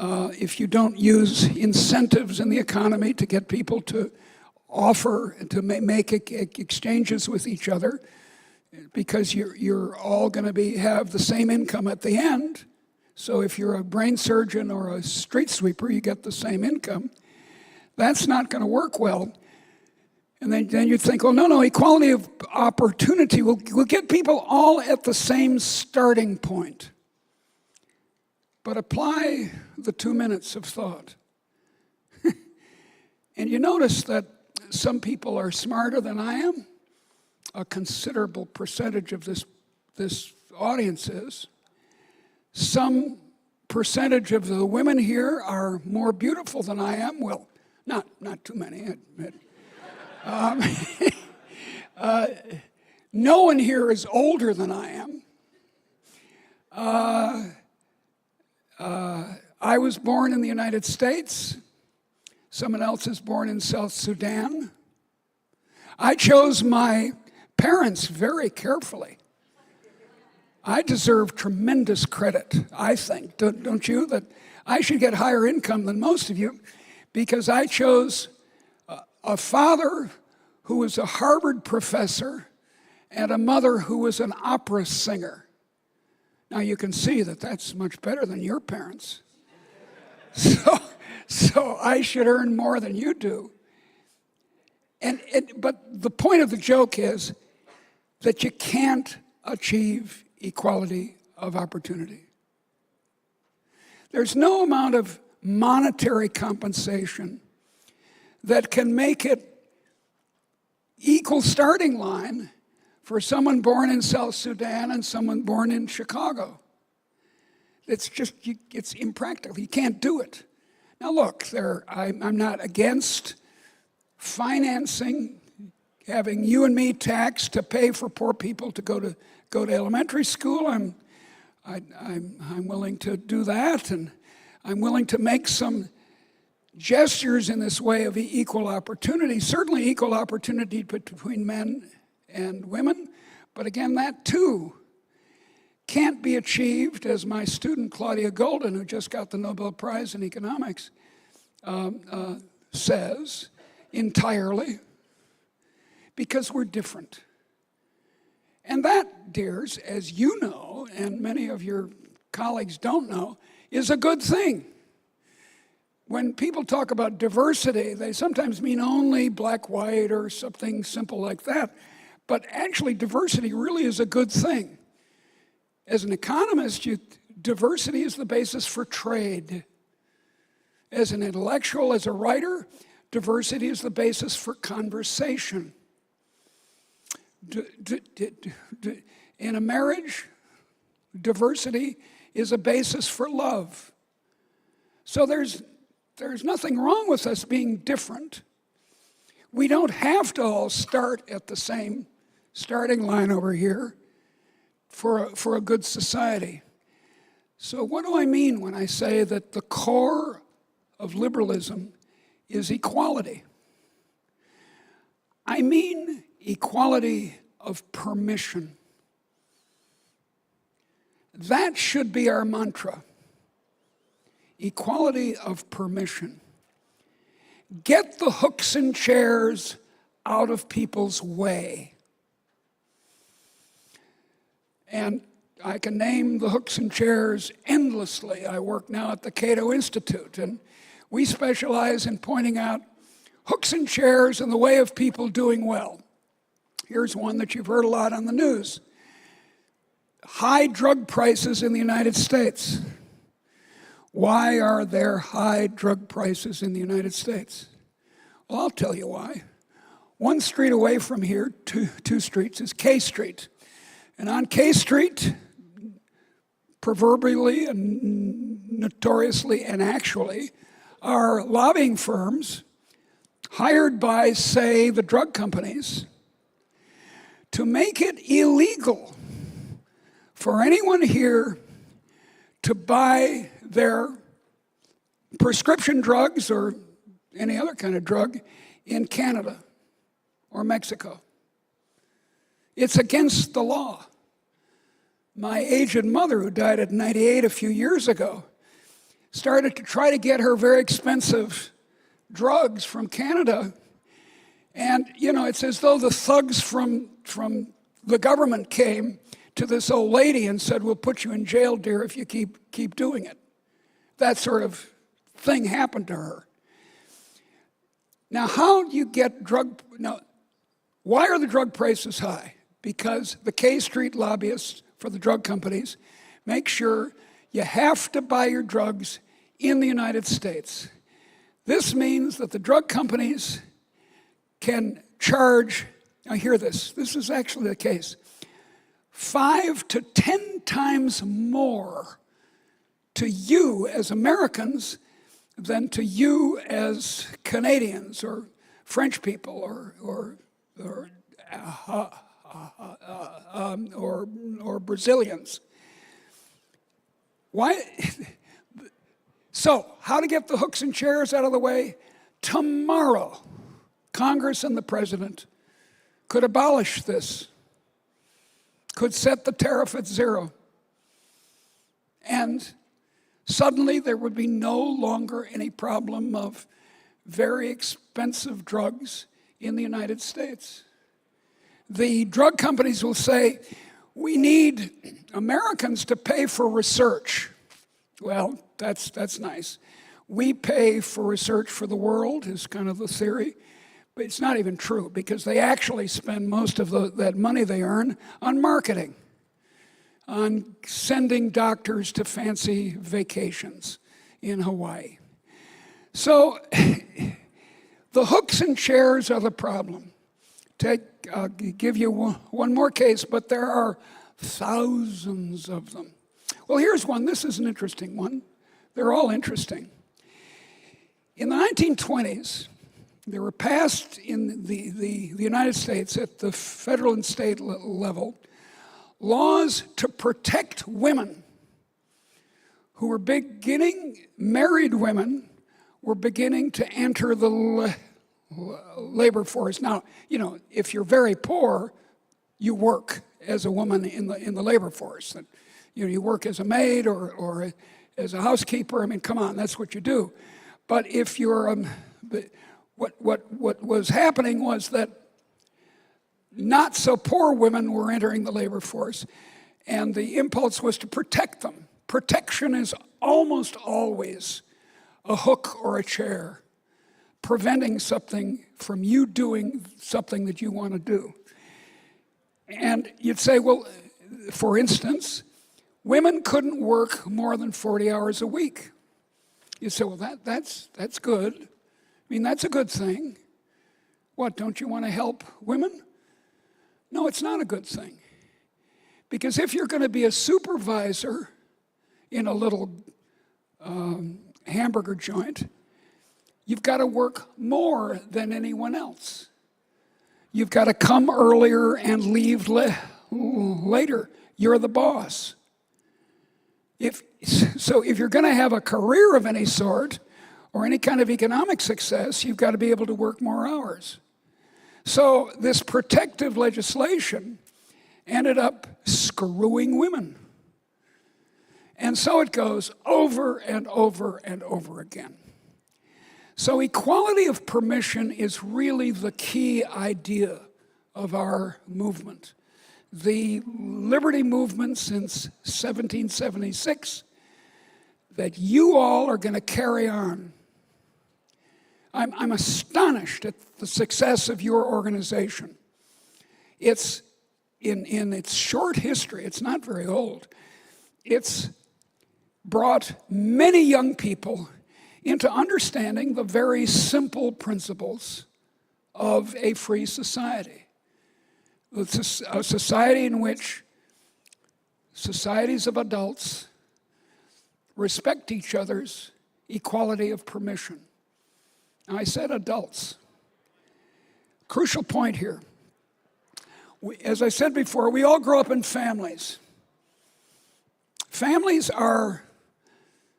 If you don't use incentives in the economy to get people to offer, to make exchanges with each other, because you're all going to have the same income at the end. So if you're a brain surgeon or a street sweeper, you get the same income. That's not going to work well. And then you think, well, no, equality of opportunity will get people all at the same starting point. But apply the 2 minutes of thought. And you notice that some people are smarter than I am. A considerable percentage of this audience is. Some percentage of the women here are more beautiful than I am. Well, not too many, I admit. No one here is older than I am. I was born in the United States. Someone else is born in South Sudan. I chose my parents very carefully. I deserve tremendous credit, I think, don't you? That I should get higher income than most of you because I chose a father who was a Harvard professor and a mother who was an opera singer. Now you can see that that's much better than your parents. So I should earn more than you do. But the point of the joke is that you can't achieve equality of opportunity. There's no amount of monetary compensation that can make it equal starting line for someone born in South Sudan and someone born in Chicago. It's impractical. You can't do it. Now look, I'm not against financing, having you and me taxed to pay for poor people to go to elementary school. I'm willing to do that, and I'm willing to make some gestures in this way of equal opportunity, certainly equal opportunity between men and women, but again, that too can't be achieved, as my student Claudia Golden, who just got the Nobel Prize in economics, says, entirely, because we're different. And that, dears, as you know, and many of your colleagues don't know, is a good thing. When people talk about diversity, they sometimes mean only black, white, or something simple like that. But actually, diversity really is a good thing. As an economist, diversity is the basis for trade. As an intellectual, as a writer, diversity is the basis for conversation. In a marriage, diversity is a basis for love. So there's nothing wrong with us being different. We don't have to all start at the same starting line over here for a good society. So what do I mean when I say that the core of liberalism is equality? I mean equality of permission. That should be our mantra. Equality of permission. Get the hooks and chairs out of people's way. And I can name the hooks and chairs endlessly. I work now at the Cato Institute, and we specialize in pointing out hooks and chairs in the way of people doing well. Here's one that you've heard a lot on the news. High drug prices in the United States. Why are there high drug prices in the United States? Well, I'll tell you why. One street away from here, two streets, is K Street. And on K Street, proverbially and notoriously and actually, are lobbying firms hired by, say, the drug companies to make it illegal for anyone here to buy their prescription drugs or any other kind of drug in Canada or Mexico. It's against the law. My aged mother, who died at 98 a few years ago, started to try to get her very expensive drugs from Canada. And, you know, it's as though the thugs from the government came to this old lady and said, "We'll put you in jail, dear, if you keep doing it." That sort of thing happened to her. Now, how do you get why are the drug prices high? Because the K Street lobbyists for the drug companies make sure you have to buy your drugs in the United States. This means that the drug companies can charge, now hear this is actually the case, 5 to 10 times more to you as Americans than to you as Canadians or French people or Brazilians. Why? So, how to get the hooks and chairs out of the way? Tomorrow, Congress and the President could abolish this, could set the tariff at 0. And suddenly there would be no longer any problem of very expensive drugs in the United States. the drug companies will say, we need Americans to pay for research. Well, that's nice. We pay for research for the world is kind of the theory. But it's not even true, because they actually spend most of that money they earn on marketing, on sending doctors to fancy vacations in Hawaii. So the hooks and chairs are the problem. I'll give you one more case, but there are thousands of them. Well, here's one. This is an interesting one. They're all interesting. In the 1920s, there were passed in the United States at the federal and state level laws to protect women who were married women were beginning to enter the labor force. Now, if you're very poor, you work as a woman in the labor force. And, you work as a maid or as a housekeeper. I mean, come on, that's what you do. But if you're what was happening was that not so poor women were entering the labor force, and the impulse was to protect them. Protection is almost always a hook or a chair, preventing something from you doing something that you want to do. And you'd say, well, for instance, women couldn't work more than 40 hours a week. You'd say, well, that's good. I mean, that's a good thing. What, don't you want to help women? No, it's not a good thing. Because if you're going to be a supervisor in a little hamburger joint, you've got to work more than anyone else. You've got to come earlier and leave later. You're the boss. If you're going to have a career of any sort, or any kind of economic success, you've got to be able to work more hours. So this protective legislation ended up screwing women. And so it goes over and over and over again. So equality of permission is really the key idea of our movement. The liberty movement since 1776 that you all are going to carry on. I'm astonished at the success of your organization. It's in its short history, it's not very old, it's brought many young people into understanding the very simple principles of a free society. A society in which societies of adults respect each other's equality of permission. Now, I said adults. Crucial point here. As I said before, we all grow up in families. Families are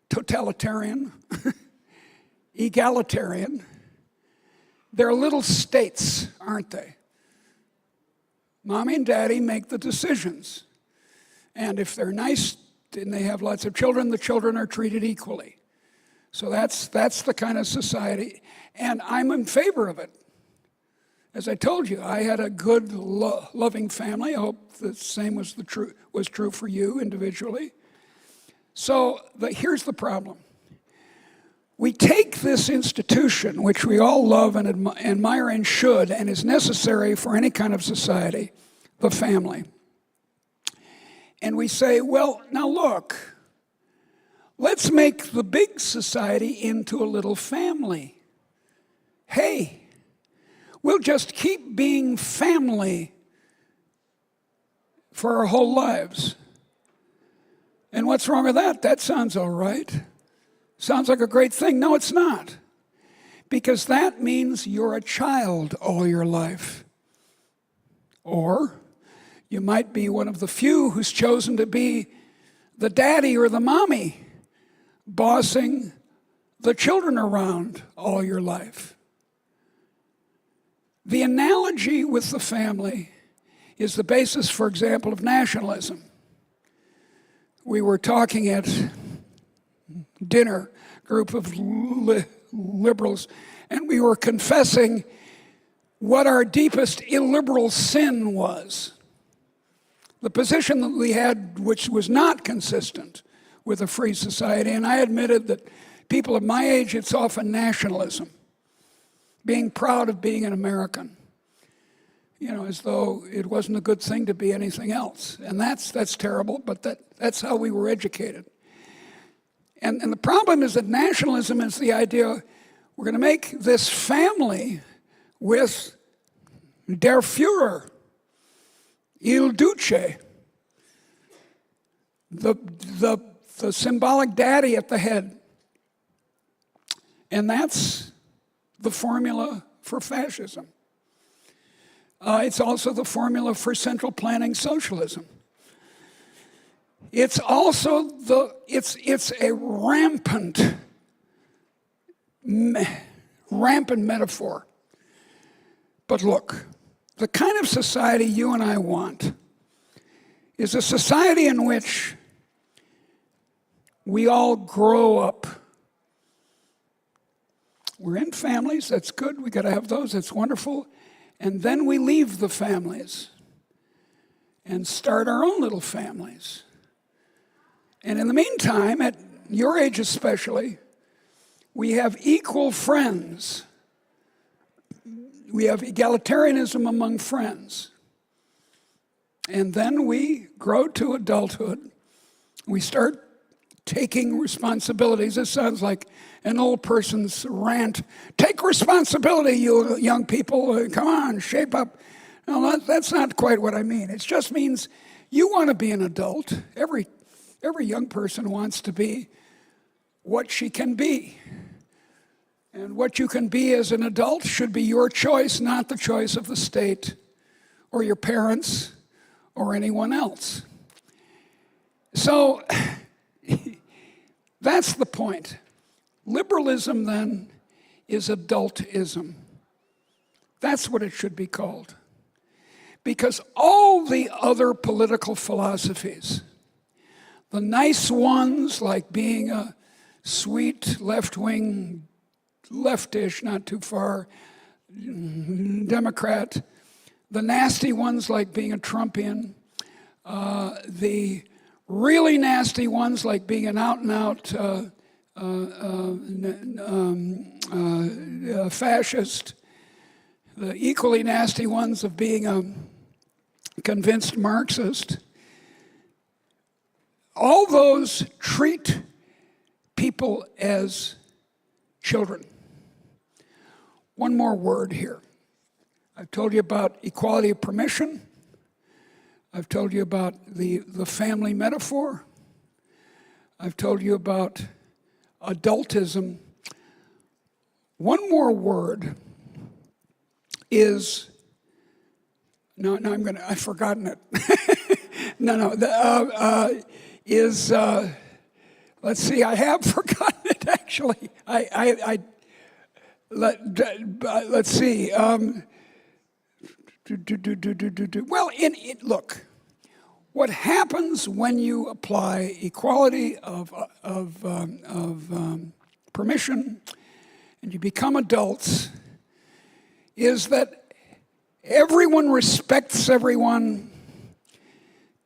totalitarian, egalitarian. They're little states, aren't they? Mommy and daddy make the decisions. And if they're nice and they have lots of children, the children are treated equally. So that's the kind of society. And I'm in favor of it. As I told you, I had a good, loving family. I hope the same was true for you individually. So here's the problem. We take this institution, which we all love and admire and should, and is necessary for any kind of society, the family. And we say, well, now look, let's make the big society into a little family. Hey, we'll just keep being family for our whole lives. And what's wrong with that? That sounds all right. Sounds like a great thing. No, it's not. Because that means you're a child all your life. Or you might be one of the few who's chosen to be the daddy or the mommy, bossing the children around all your life. The analogy with the family is the basis, for example, of nationalism. We were talking at dinner, group of liberals, and we were confessing what our deepest illiberal sin was. The position that we had, which was not consistent with a free society, and I admitted that people of my age, it's often nationalism, being proud of being an American, as though it wasn't a good thing to be anything else. And that's terrible, but that's how we were educated. And the problem is that nationalism is the idea we're going to make this family with der Führer, il Duce, the symbolic daddy at the head. And that's the formula for fascism. It's also the formula for central planning socialism. It's also it's a rampant metaphor. But look, the kind of society you and I want is a society in which we all grow up. We're in families, that's good, we got to have those, that's wonderful. And then we leave the families and start our own little families. And in the meantime, at your age especially, we have equal friends. We have egalitarianism among friends. And then we grow to adulthood. We start taking responsibilities. This sounds like an old person's rant. Take responsibility, you young people. Come on, shape up. No, that's not quite what I mean. It just means you want to be an adult. Every young person wants to be what she can be. And what you can be as an adult should be your choice, not the choice of the state or your parents or anyone else. So that's the point. Liberalism, then, is adultism. That's what it should be called. Because all the other political philosophies, the nice ones like being a sweet left-wing, leftish, not too far, Democrat, the nasty ones like being a Trumpian, the really nasty ones like being an out-and-out fascist, the equally nasty ones of being a convinced Marxist. All those treat people as children. One more word here. I've told you about equality of permission. I've told you about the family metaphor. I've told you about adultism. One more word is, I've forgotten it. Let's see, I have forgotten it actually. Let's see. Well, look, what happens when you apply equality of permission and you become adults is that everyone respects everyone,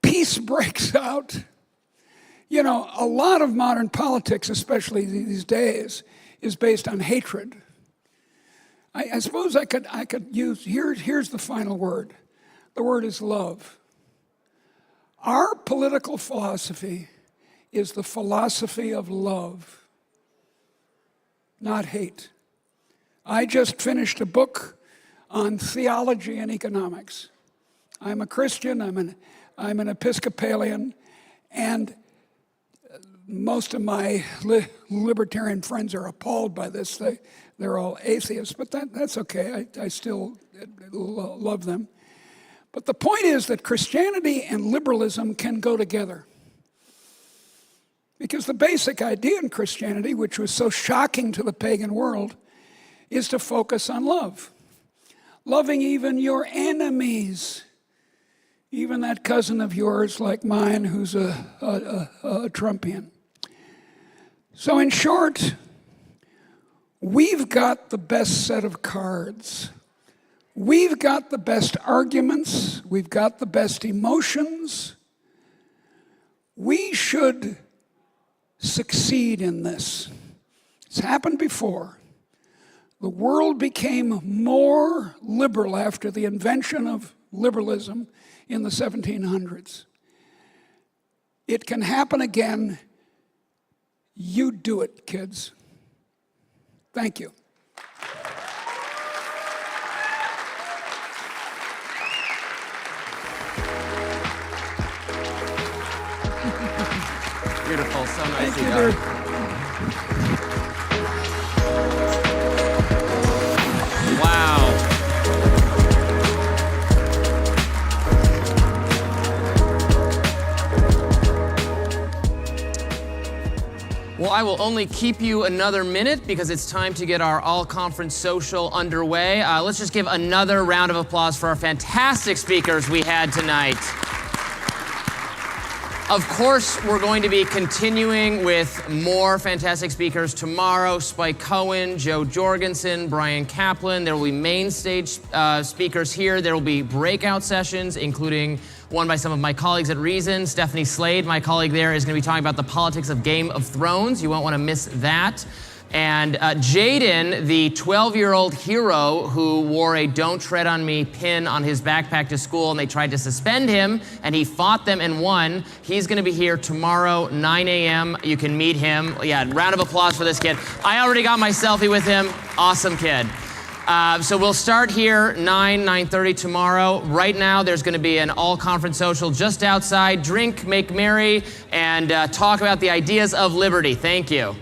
peace breaks out. You know, a lot of modern politics, especially these days, is based on hatred. I suppose I could use, here's the final word. The word is love. Our political philosophy is the philosophy of love, not hate. I just finished a book on theology and economics. I'm a Christian, I'm an Episcopalian, and most of my libertarian friends are appalled by this. They're all atheists, but that's okay. I still love them. But the point is that Christianity and liberalism can go together. Because the basic idea in Christianity, which was so shocking to the pagan world, is to focus on love. Loving even your enemies. Even that cousin of yours like mine who's a Trumpian. So in short, we've got the best set of cards We've got the best arguments. We've got the best emotions. We should succeed in this. It's happened before. The world became more liberal after the invention of liberalism in the 1700s. It can happen again. You do it, kids. Thank you. Beautiful, so nicely Thank you, done. dear. Wow. Well, I will only keep you another minute because it's time to get our all-conference social underway. Let's just give another round of applause for our fantastic speakers we had tonight. Of course, we're going to be continuing with more fantastic speakers tomorrow. Spike Cohen, Joe Jorgensen, Brian Kaplan. There will be main stage speakers here. There will be breakout sessions, including one by some of my colleagues at Reason. Stephanie Slade, my colleague there, is going to be talking about the politics of Game of Thrones. You won't want to miss that. And Jaden, the 12-year-old hero who wore a "Don't Tread on Me" pin on his backpack to school, and they tried to suspend him, and he fought them and won. He's going to be here tomorrow, 9 a.m. You can meet him. Yeah, round of applause for this kid. I already got my selfie with him. Awesome kid. So we'll start here 9:30 tomorrow. Right now, there's going to be an all-conference social just outside. Drink, make merry, and talk about the ideas of liberty. Thank you.